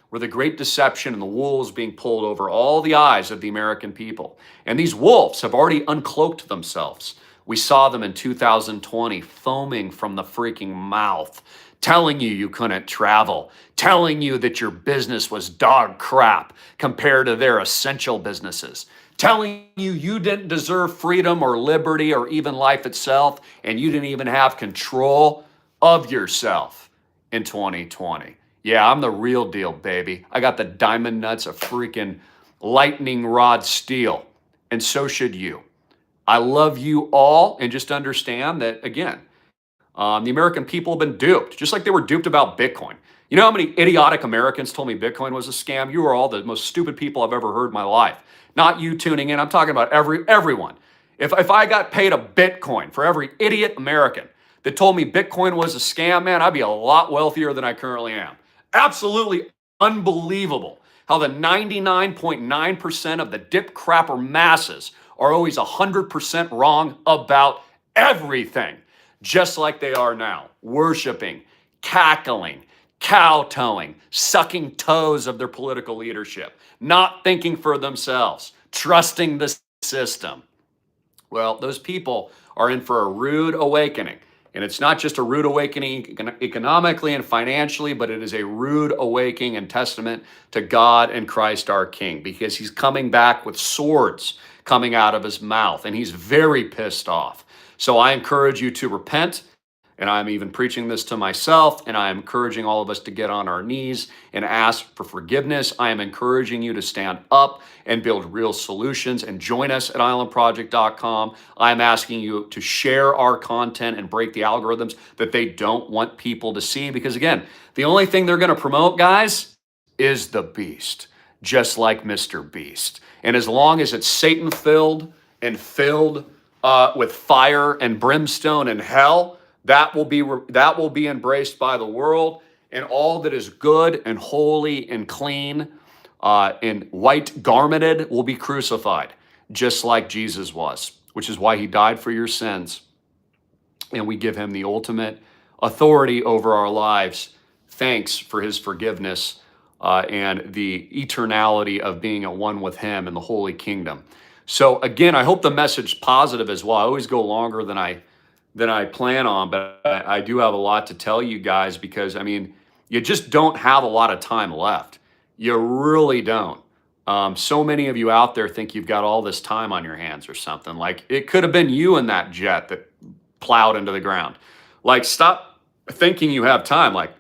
where the great deception and the wolves being pulled over all the eyes of the American people. And these wolves have already uncloaked themselves. We saw them in 2020 foaming from the freaking mouth, telling you you couldn't travel, telling you that your business was dog crap compared to their essential businesses, telling you you didn't deserve freedom or liberty or even life itself, and you didn't even have control of yourself in 2020. Yeah, I'm the real deal, baby. I got the diamond nuts of freaking lightning rod steel, and so should you. I love you all, and just understand that, again, the American people have been duped, just like they were duped about Bitcoin. You know how many idiotic Americans told me Bitcoin was a scam? You are all the most stupid people I've ever heard in my life. Not you tuning in. I'm talking about everyone. If I got paid a Bitcoin for every idiot American that told me Bitcoin was a scam, man, I'd be a lot wealthier than I currently am. Absolutely unbelievable how the 99.9% of the dip crapper masses are always 100% wrong about everything, just like they are now, worshiping, cackling, kowtowing, sucking toes of their political leadership, not thinking for themselves, trusting the system. Well, those people are in for a rude awakening. And it's not just a rude awakening economically and financially, but it is a rude awakening and testament to God and Christ our King, because he's coming back with swords coming out of his mouth, and he's very pissed off. So I encourage you to repent. And I'm even preaching this to myself, and I am encouraging all of us to get on our knees and ask for forgiveness. I am encouraging you to stand up and build real solutions and join us at islandproject.com. I'm asking you to share our content and break the algorithms that they don't want people to see, because again, the only thing they're going to promote, guys, is the beast, just like Mr. Beast. And as long as it's Satan-filled and filled with fire and brimstone and hell, that will be embraced by the world, and all that is good and holy and clean and white garmented will be crucified, just like Jesus was, which is why he died for your sins. And we give him the ultimate authority over our lives. Thanks for his forgiveness and the eternality of being at one with him in the holy kingdom. So again, I hope the message is positive as well. I always go longer than I plan on, but I do have a lot to tell you guys, because I mean, you just don't have a lot of time left. You really don't. So many of you out there think you've got all this time on your hands or something. Like, it could have been you in that jet that plowed into the ground. Like, stop thinking you have time. Like,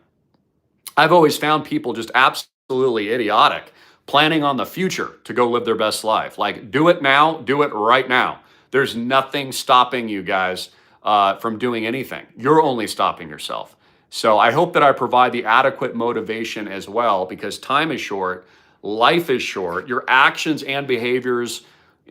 I've always found people just absolutely idiotic, planning on the future to go live their best life. Like, do it now, do it right now. There's nothing stopping you guys from doing anything. You're only stopping yourself. So I hope that I provide the adequate motivation as well, because time is short, life is short, your actions and behaviors,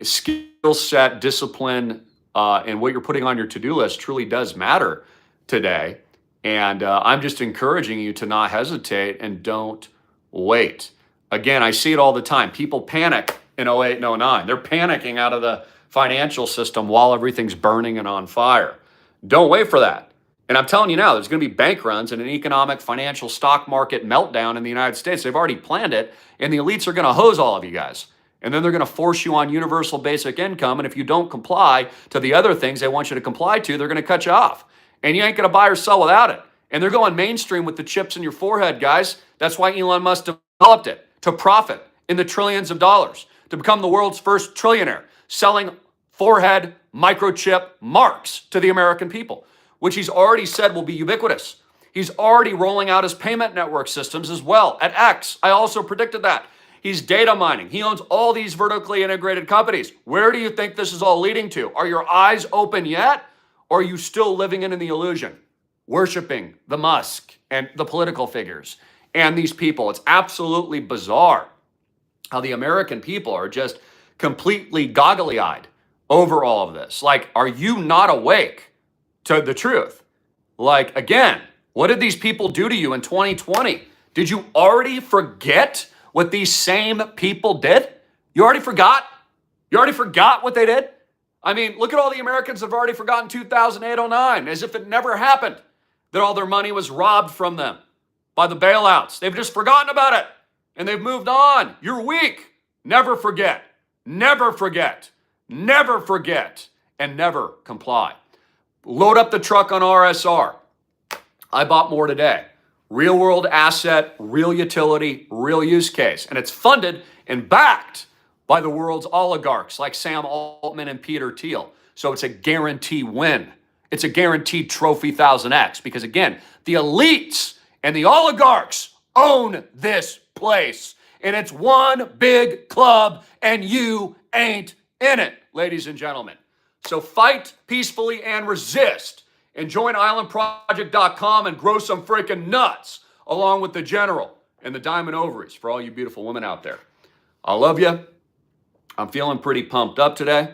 skill set, discipline, and what you're putting on your to-do list truly does matter today. And I'm just encouraging you to not hesitate and don't wait. Again, I see it all the time. People panic in 08 and 09. They're panicking out of the financial system while everything's burning and on fire. Don't wait for that. And I'm telling you now, there's going to be bank runs and an economic, financial, stock market meltdown in the United States. They've already planned it, and the elites are going to hose all of you guys. And then they're going to force you on universal basic income, and if you don't comply to the other things they want you to comply to, they're going to cut you off. And you ain't going to buy or sell without it. And they're going mainstream with the chips in your forehead, guys. That's why Elon Musk developed it, to profit in the trillions of dollars, to become the world's first trillionaire, selling forehead microchip marks to the American people, which he's already said will be ubiquitous. He's already rolling out his payment network systems as well at X. I also predicted that. He's data mining. He owns all these vertically integrated companies. Where do you think this is all leading to? Are your eyes open yet? Or are you still living in the illusion, worshiping the Musk and the political figures and these people? It's absolutely bizarre how the American people are just completely goggly-eyed over all of this. Like, are you not awake to the truth? Like, again, what did these people do to you in 2020? Did you already forget what these same people did? You already forgot? You already forgot what they did? I mean, look at all the Americans that have already forgotten 2008-09, as if it never happened, that all their money was robbed from them by the bailouts. They've just forgotten about it, and they've moved on. You're weak. Never forget. Never forget. Never forget, and never comply. Load up the truck on RSR. I bought more today. Real world asset, real utility, real use case. And it's funded and backed by the world's oligarchs like Sam Altman and Peter Thiel. So it's a guarantee win. It's a guaranteed trophy 1000X, because again, the elites and the oligarchs own this place. And it's one big club, and you ain't in it, ladies and gentlemen. So fight peacefully and resist, and join islandproject.com and grow some freaking nuts along with the general and the diamond ovaries for all you beautiful women out there. I love you. I'm feeling pretty pumped up today.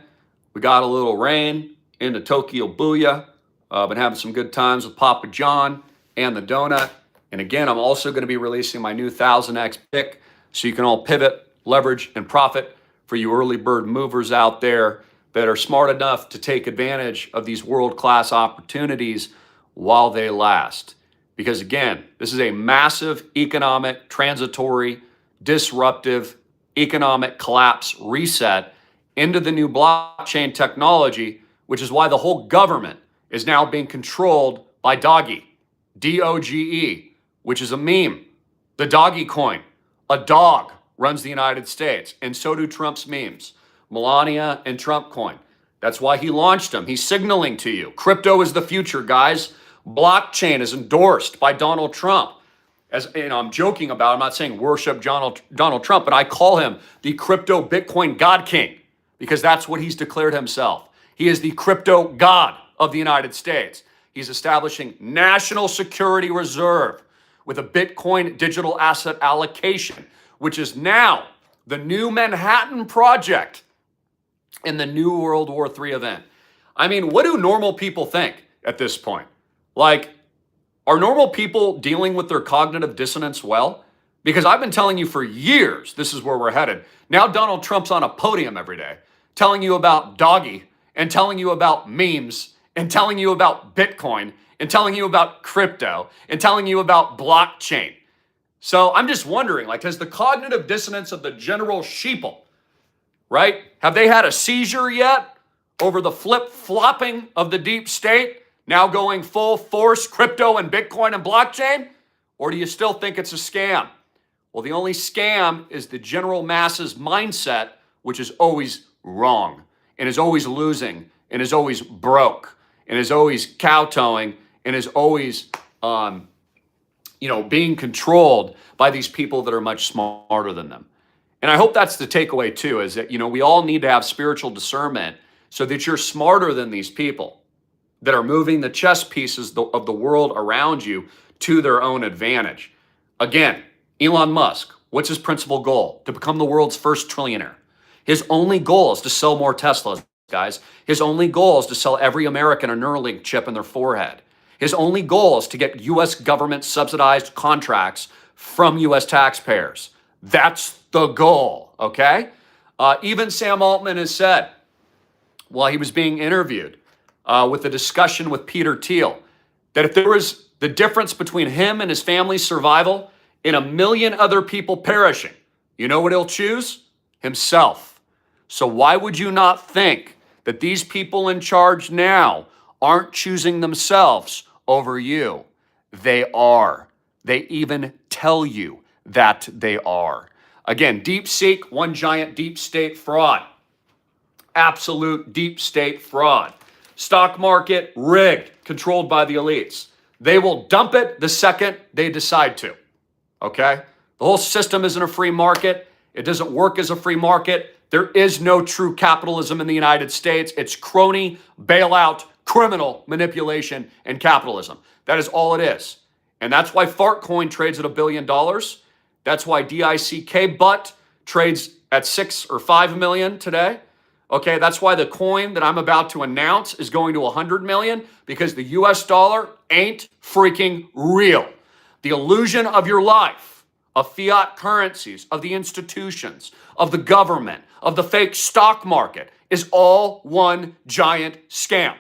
We got a little rain in the Tokyo Booyah. Been having some good times with Papa John and the donut. And again, I'm also going to be releasing my new 1000X pick so you can all pivot, leverage, and profit for you early bird movers out there that are smart enough to take advantage of these world-class opportunities while they last. Because again, this is a massive economic, transitory, disruptive economic collapse reset into the new blockchain technology, which is why the whole government is now being controlled by Doggy, D-O-G-E, which is a meme. The Doggy coin, a dog runs the United States, and so do Trump's memes. Melania and Trump coin. That's why he launched them. He's signaling to you. Crypto is the future, guys. Blockchain is endorsed by Donald Trump. As you know, I'm joking about, I'm not saying worship Donald Trump, but I call him the crypto Bitcoin God King because that's what he's declared himself. He is the crypto God of the United States. He's establishing national security reserve with a Bitcoin digital asset allocation, which is now the new Manhattan Project in the new World War III event. I mean, what do normal people think at this point? Like, are normal people dealing with their cognitive dissonance well? Because I've been telling you for years, this is where we're headed. Now Donald Trump's on a podium every day telling you about Doggy and telling you about memes and telling you about Bitcoin and telling you about crypto and telling you about blockchain. So I'm just wondering, like, has the cognitive dissonance of the general sheeple, right? Have they had a seizure yet over the flip-flopping of the deep state, now going full force crypto and Bitcoin and blockchain? Or do you still think it's a scam? Well, the only scam is the general masses mindset, which is always wrong and is always losing and is always broke and is always kowtowing and is always, being controlled by these people that are much smarter than them. And I hope that's the takeaway too, is that, we all need to have spiritual discernment so that you're smarter than these people that are moving the chess pieces of the world around you to their own advantage. Again, Elon Musk, what's his principal goal? To become the world's first trillionaire. His only goal is to sell more Teslas, guys. His only goal is to sell every American a Neuralink chip in their forehead. His only goal is to get U.S. government subsidized contracts from U.S. taxpayers. That's the goal, okay? Even Sam Altman has said, while he was being interviewed with a discussion with Peter Thiel, that if there was the difference between him and his family's survival and a million other people perishing, you know what he'll choose? Himself. So why would you not think that these people in charge now aren't choosing themselves over you? They are. They even tell you that they are. Again, DeepSeek, one giant deep state fraud. Absolute deep state fraud. Stock market rigged, controlled by the elites. They will dump it the second they decide to. Okay? The whole system isn't a free market. It doesn't work as a free market. There is no true capitalism in the United States. It's crony, bailout, criminal manipulation, and capitalism. That is all it is. And that's why Fartcoin trades at $1 billion. That's why DICK butt trades at 6 or 5 million today. Okay, that's why the coin that I'm about to announce is going to 100 million, because the US dollar ain't freaking real. The illusion of your life, of fiat currencies, of the institutions, of the government, of the fake stock market is all one giant scam.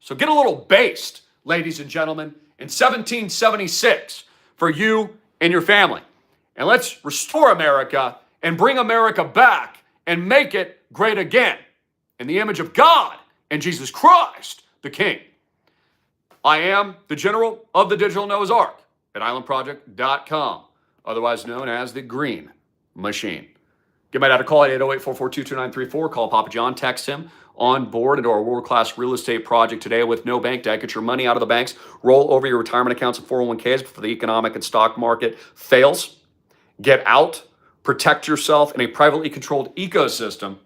So get a little based, ladies and gentlemen, in 1776 for you and your family. And let's restore America and bring America back and make it great again in the image of God and Jesus Christ, the King. I am the General of the Digital Noah's Ark at islandproject.com, otherwise known as the Greene Machine. Give my dad a call at 808-442-2934. Call Papa John, text him on board into our world-class real estate project today with no bank debt. Get your money out of the banks, roll over your retirement accounts and 401ks before the economic and stock market fails. Get out, protect yourself in a privately controlled ecosystem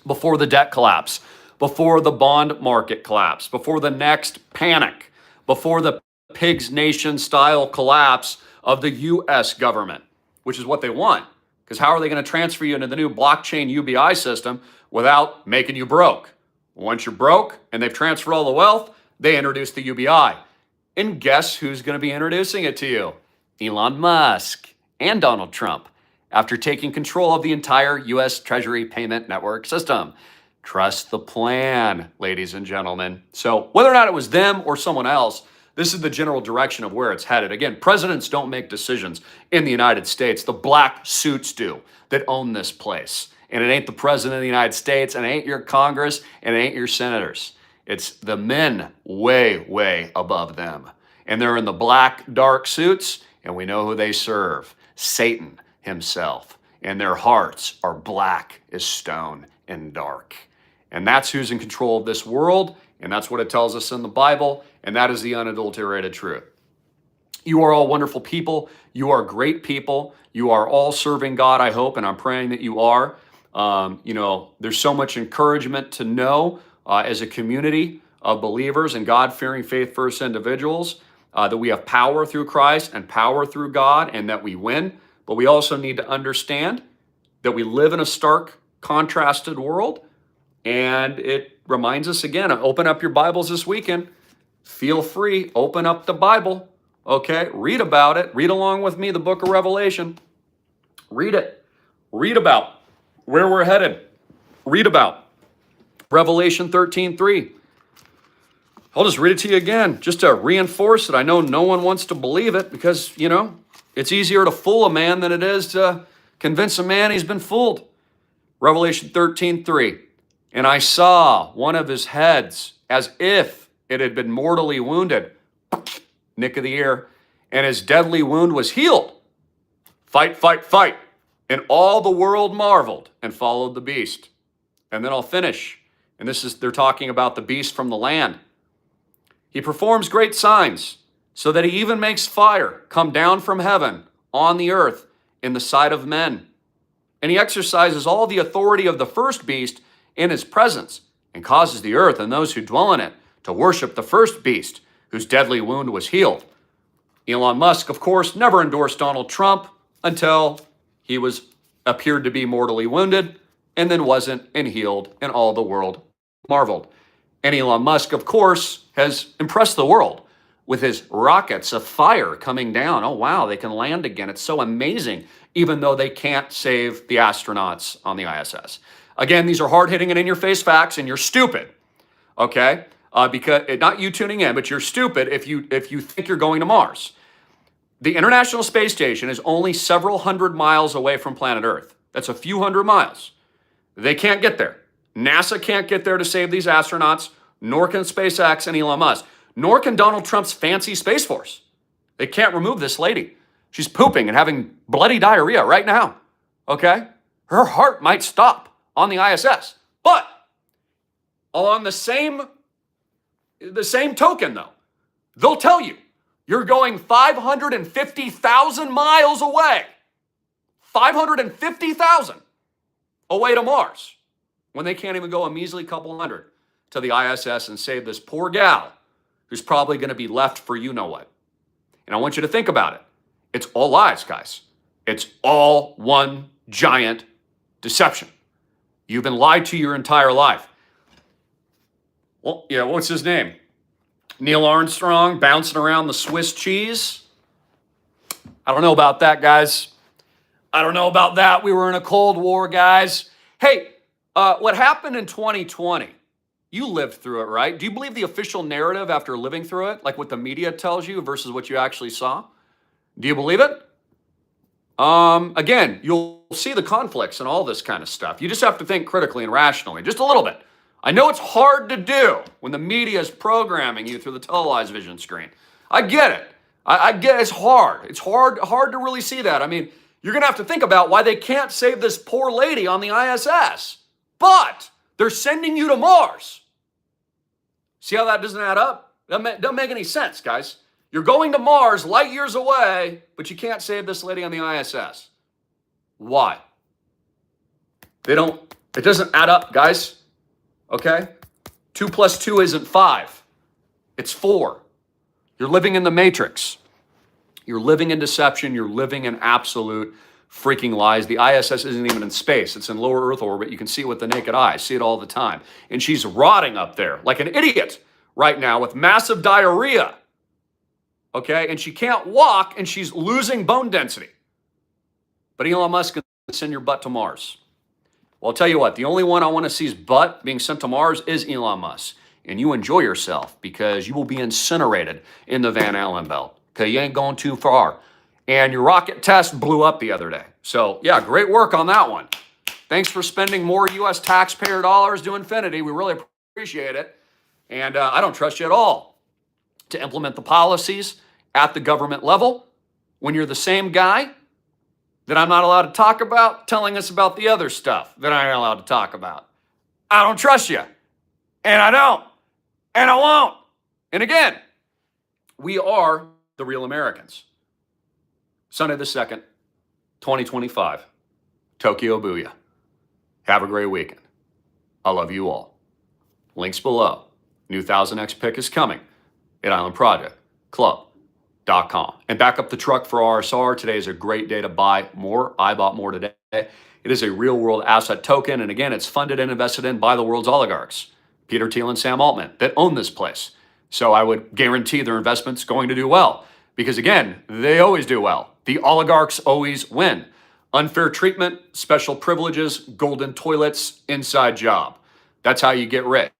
before the debt collapse, before the bond market collapse, before the next panic, before the Pigs Nation style collapse of the U.S. government, which is what they want. Because how are they going to transfer you into the new blockchain UBI system without making you broke? Once you're broke and they've transferred all the wealth, They introduced the UBI. And guess who's going to be introducing it to you? Elon Musk and Donald Trump, after taking control of the entire U.S. Treasury payment network system. Trust the plan, ladies and gentlemen. So whether or not it was them or someone else, this is the general direction of where it's headed. Again, presidents don't make decisions in the United States. The black suits do that own this place. And it ain't the president of the United States, and it ain't your Congress, and it ain't your senators. It's the men way, way above them. And they're in the black, dark suits, and we know who they serve. Satan himself. And their hearts are black as stone and dark. And that's who's in control of this world, and that's what it tells us in the Bible, and that is the unadulterated truth. You are all wonderful people. You are great people. You are all serving God, I hope, and I'm praying that you are. There's so much encouragement to know as a community of believers and God-fearing, faith-first individuals that we have power through Christ and power through God and that we win. But we also need to understand that we live in a stark, contrasted world. And it reminds us again, open up your Bibles this weekend. Feel free, open up the Bible. Okay, read about it. Read along with me the book of Revelation. Read it. Read about where we're headed. Read about Revelation 13:3. I'll just read it to you again, just to reinforce it. I know no one wants to believe it because, it's easier to fool a man than it is to convince a man he's been fooled. Revelation 13:3. And I saw one of his heads as if it had been mortally wounded. Nick of the ear. And his deadly wound was healed. Fight, fight, fight. And all the world marveled and followed the beast. And then I'll finish. And they're talking about the beast from the land. He performs great signs, so that he even makes fire come down from heaven on the earth in the sight of men. And he exercises all the authority of the first beast in his presence, and causes the earth and those who dwell in it to worship the first beast, whose deadly wound was healed. Elon Musk, of course, never endorsed Donald Trump until he appeared to be mortally wounded, and then wasn't and healed, and all the world marveled. And Elon Musk, of course, has impressed the world with his rockets of fire coming down. Oh, wow, they can land again. It's so amazing, even though they can't save the astronauts on the ISS. Again, these are hard-hitting and in-your-face facts, and you're stupid, okay? Because not you tuning in, but you're stupid if you think you're going to Mars. The International Space Station is only several hundred miles away from planet Earth. That's a few hundred miles. They can't get there. NASA can't get there to save these astronauts, nor can SpaceX and Elon Musk, nor can Donald Trump's fancy Space Force. They can't remove this lady. She's pooping and having bloody diarrhea right now, okay? Her heart might stop on the ISS. But on the same token, though, they'll tell you you're going 550,000 miles away. 550,000 away to Mars, when they can't even go a measly couple hundred to the ISS and save this poor gal who's probably going to be left for you-know-what. And I want you to think about it. It's all lies, guys. It's all one giant deception. You've been lied to your entire life. Well, yeah, what's his name? Neil Armstrong bouncing around the Swiss cheese? I don't know about that, guys. I don't know about that. We were in a Cold War, guys. Hey, what happened in 2020? You lived through it, right? Do you believe the official narrative after living through it, like what the media tells you versus what you actually saw? Do you believe it? Again, you'll see the conflicts and all this kind of stuff. You just have to think critically and rationally, just a little bit. I know it's hard to do when the media is programming you through the televised vision screen. I get it. I get it's hard. It's hard to really see that. I mean, you're going to have to think about why they can't save this poor lady on the ISS. But they're sending you to Mars. See how that doesn't add up? Doesn't make any sense, guys. You're going to Mars light years away, but you can't save this lady on the ISS. Why? It doesn't add up, guys. Okay? 2 + 2 isn't 5. It's 4. You're living in the matrix. You're living in deception. You're living in absolute freaking lies. The ISS isn't even in space. It's in lower Earth orbit. You can see it with the naked eye. See it all the time. And she's rotting up there like an idiot, right now with massive diarrhea, okay? And she can't walk and she's losing bone density. But Elon Musk can send your butt to Mars. Well, I'll tell you what, the only one I want to see's butt being sent to Mars is Elon Musk. And you enjoy yourself because you will be incinerated in the Van Allen belt. Okay, you ain't going too far. And your rocket test blew up the other day. So yeah, great work on that one. Thanks for spending more U.S. taxpayer dollars to infinity. We really appreciate it. And I don't trust you at all to implement the policies at the government level when you're the same guy that I'm not allowed to talk about telling us about the other stuff that I ain't allowed to talk about. I don't trust you. And I don't. And I won't. And again, we are the real Americans. Sunday the 2nd, 2025. Tokyo Booyah. Have a great weekend. I love you all. Links below. New 1000X pick is coming at islandprojectclub.com. And back up the truck for RSR. Today is a great day to buy more. I bought more today. It is a real world asset token. And again, it's funded and invested in by the world's oligarchs. Peter Thiel and Sam Altman that own this place. So I would guarantee their investment's going to do well. Because again, they always do well. The oligarchs always win. Unfair treatment, special privileges, golden toilets, inside job. That's how you get rich.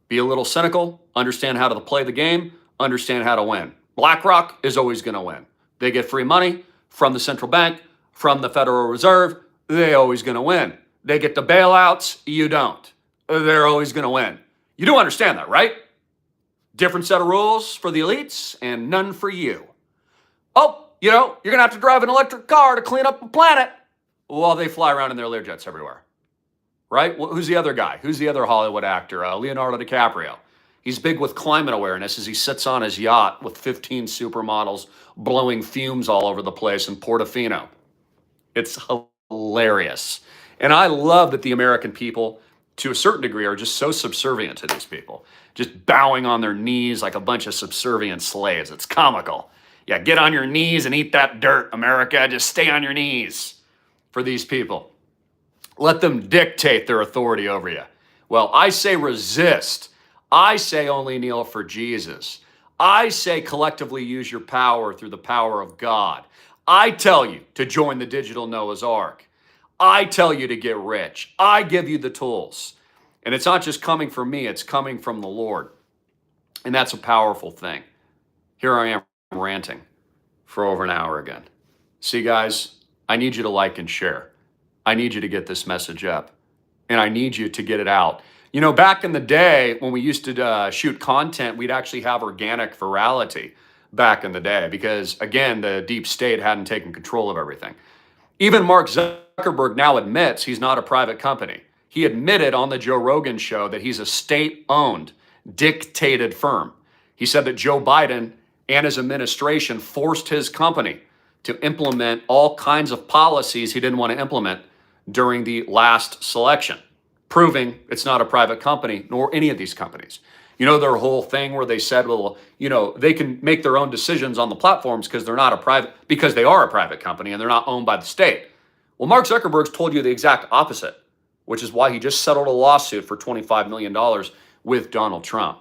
Be a little cynical, understand how to play the game, understand how to win. BlackRock is always going to win. They get free money from the central bank, from the Federal Reserve. They're always going to win. They get the bailouts. You don't. They're always going to win. You do understand that, right? Different set of rules for the elites and none for you. Oh, you're going to have to drive an electric car to clean up the planet while they fly around in their Learjets everywhere. Right? Well, who's the other guy? Who's the other Hollywood actor? Leonardo DiCaprio. He's big with climate awareness as he sits on his yacht with 15 supermodels blowing fumes all over the place in Portofino. It's hilarious. And I love that the American people, to a certain degree, are just so subservient to these people, just bowing on their knees like a bunch of subservient slaves. It's comical. Yeah, get on your knees and eat that dirt, America. Just stay on your knees for these people. Let them dictate their authority over you. Well, I say resist. I say only kneel for Jesus. I say collectively use your power through the power of God. I tell you to join the digital Noah's Ark. I tell you to get rich. I give you the tools. And it's not just coming from me, it's coming from the Lord. And that's a powerful thing. Here I am ranting for over an hour again. See, guys, I need you to like and share. I need you to get this message up. And I need you to get it out. You know, back in the day when we used to shoot content, we'd actually have organic virality back in the day because, again, the deep state hadn't taken control of everything. Even Mark Zuckerberg now admits he's not a private company. He admitted on the Joe Rogan show that he's a state-owned, dictated firm. He said that Joe Biden and his administration forced his company to implement all kinds of policies he didn't want to implement during the last selection, proving it's not a private company, nor any of these companies. You know, their whole thing where they said, well, you know, they can make their own decisions on the platforms because they are a private company and they're not owned by the state. Well, Mark Zuckerberg's told you the exact opposite, which is why he just settled a lawsuit for $25 million with Donald Trump.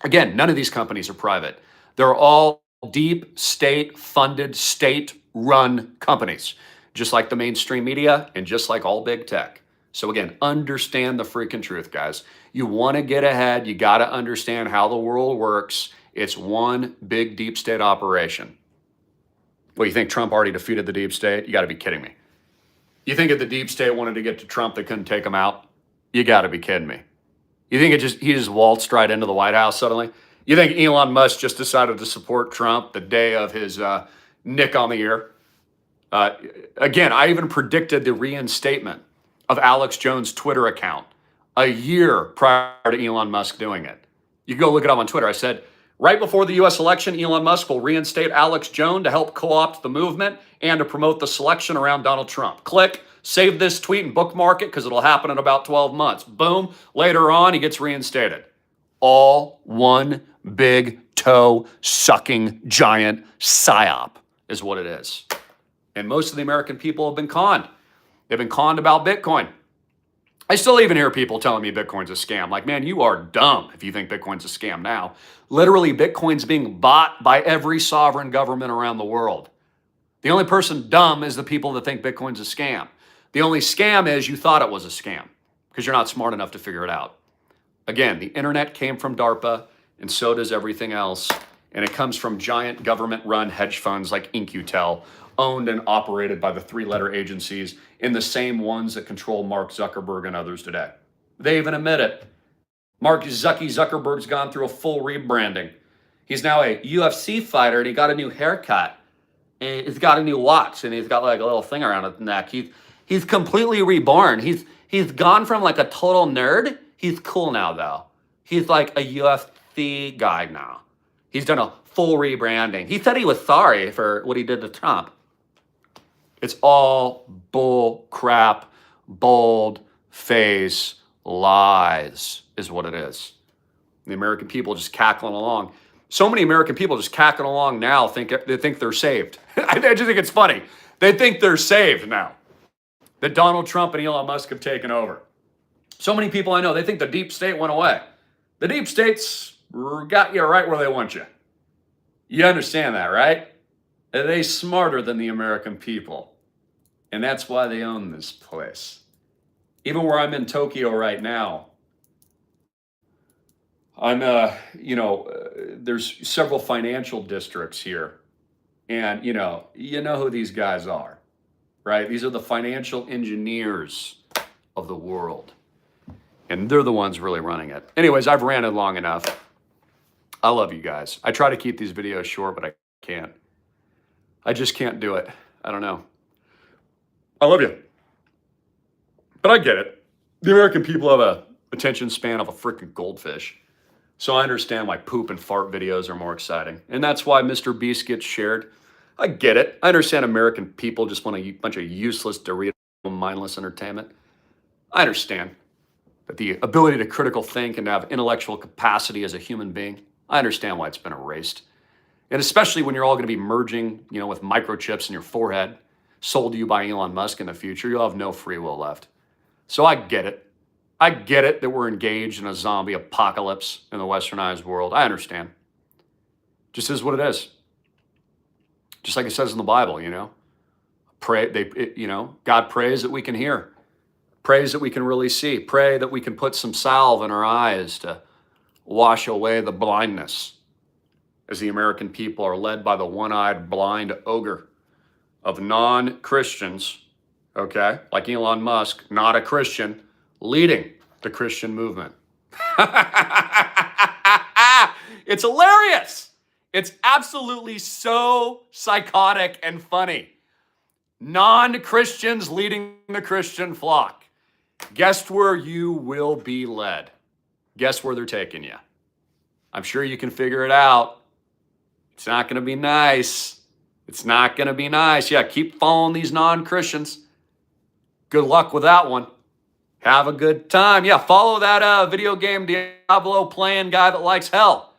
Again, none of these companies are private. They're all deep state-funded, state-run companies, just like the mainstream media and just like all big tech. So again, understand the freaking truth, guys. You want to get ahead, you got to understand how the world works. It's one big deep state operation. Well, you think Trump already defeated the deep state? You got to be kidding me. You think if the deep state wanted to get to Trump, they couldn't take him out? You got to be kidding me. You think he just waltzed right into the White House suddenly? You think Elon Musk just decided to support Trump the day of his nick on the ear? Again, I even predicted the reinstatement of Alex Jones' Twitter account a year prior to Elon Musk doing it. You can go look it up on Twitter. I said, right before the U.S. election, Elon Musk will reinstate Alex Jones to help co-opt the movement and to promote the selection around Donald Trump. Click, save this tweet and bookmark it because it'll happen in about 12 months. Boom, later on, he gets reinstated. All one big toe-sucking giant psyop is what it is. And most of the American people have been conned. They've been conned about Bitcoin. I still even hear people telling me Bitcoin's a scam. Like, man, you are dumb if you think Bitcoin's a scam now. Literally, Bitcoin's being bought by every sovereign government around the world. The only person dumb is the people that think Bitcoin's a scam. The only scam is you thought it was a scam because you're not smart enough to figure it out. Again, the internet came from DARPA, and so does everything else. And it comes from giant government-run hedge funds like In-Q-Tel, owned and operated by the three-letter agencies and the same ones that control Mark Zuckerberg and others today. They even admit it. Mark Zuckerberg's gone through a full rebranding. He's now a UFC fighter, and he got a new haircut. And he's got a new watch, and he's got like a little thing around his neck. He's completely reborn. He's gone from like a total nerd. He's cool now, though. He's like a UFC guy now. He's done a full rebranding. He said he was sorry for what he did to Trump. It's all bull crap, bold face lies is what it is. The American people just cackling along. So many American people just cackling along now think they're saved. I just think it's funny. They think they're saved now. That Donald Trump and Elon Musk have taken over. So many people I know, they think the deep state went away. The deep state's got you right where they want you. You understand that, right? They're smarter than the American people. And that's why they own this place. Even where I'm in Tokyo right now, I'm, there's several financial districts here. And, you know who these guys are, right? These are the financial engineers of the world. And they're the ones really running it. Anyways, I've ranted long enough. I love you guys. I try to keep these videos short, but I can't. I just can't do it. I don't know. I love you. But I get it. The American people have a attention span of a freaking goldfish. So I understand why poop and fart videos are more exciting. And that's why Mr. Beast gets shared. I get it. I understand American people just want a bunch of useless, Dorito, mindless entertainment. I understand that the ability to critical think and to have intellectual capacity as a human being, I understand why it's been erased. And especially when you're all going to be merging, with microchips in your forehead, sold to you by Elon Musk in the future, you'll have no free will left. So I get it. I get it that we're engaged in a zombie apocalypse in the westernized world. I understand. Just is what it is. Just like it says in the Bible, God prays that we can hear. Prays that we can really see. Pray that we can put some salve in our eyes to wash away the blindness as the American people are led by the one-eyed blind ogre of non-Christians, okay, like Elon Musk, not a Christian, leading the Christian movement. It's hilarious. It's absolutely so psychotic and funny. Non-Christians leading the Christian flock. Guess where you will be led? Guess where they're taking you? I'm sure you can figure it out. It's not going to be nice. It's not going to be nice. Yeah, keep following these non-Christians. Good luck with that one. Have a good time. Yeah, follow that video game Diablo playing guy that likes hell.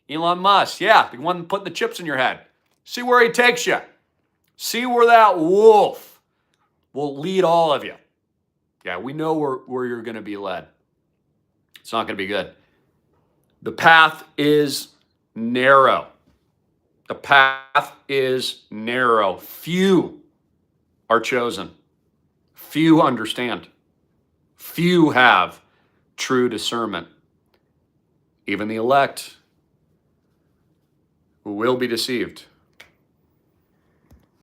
Elon Musk. Yeah, the one putting the chips in your head. See where he takes you. See where that wolf will lead all of you. Yeah, we know where you're going to be led. It's not going to be good. The path is narrow. The path is narrow. Few are chosen. Few understand. Few have true discernment. Even the elect will be deceived.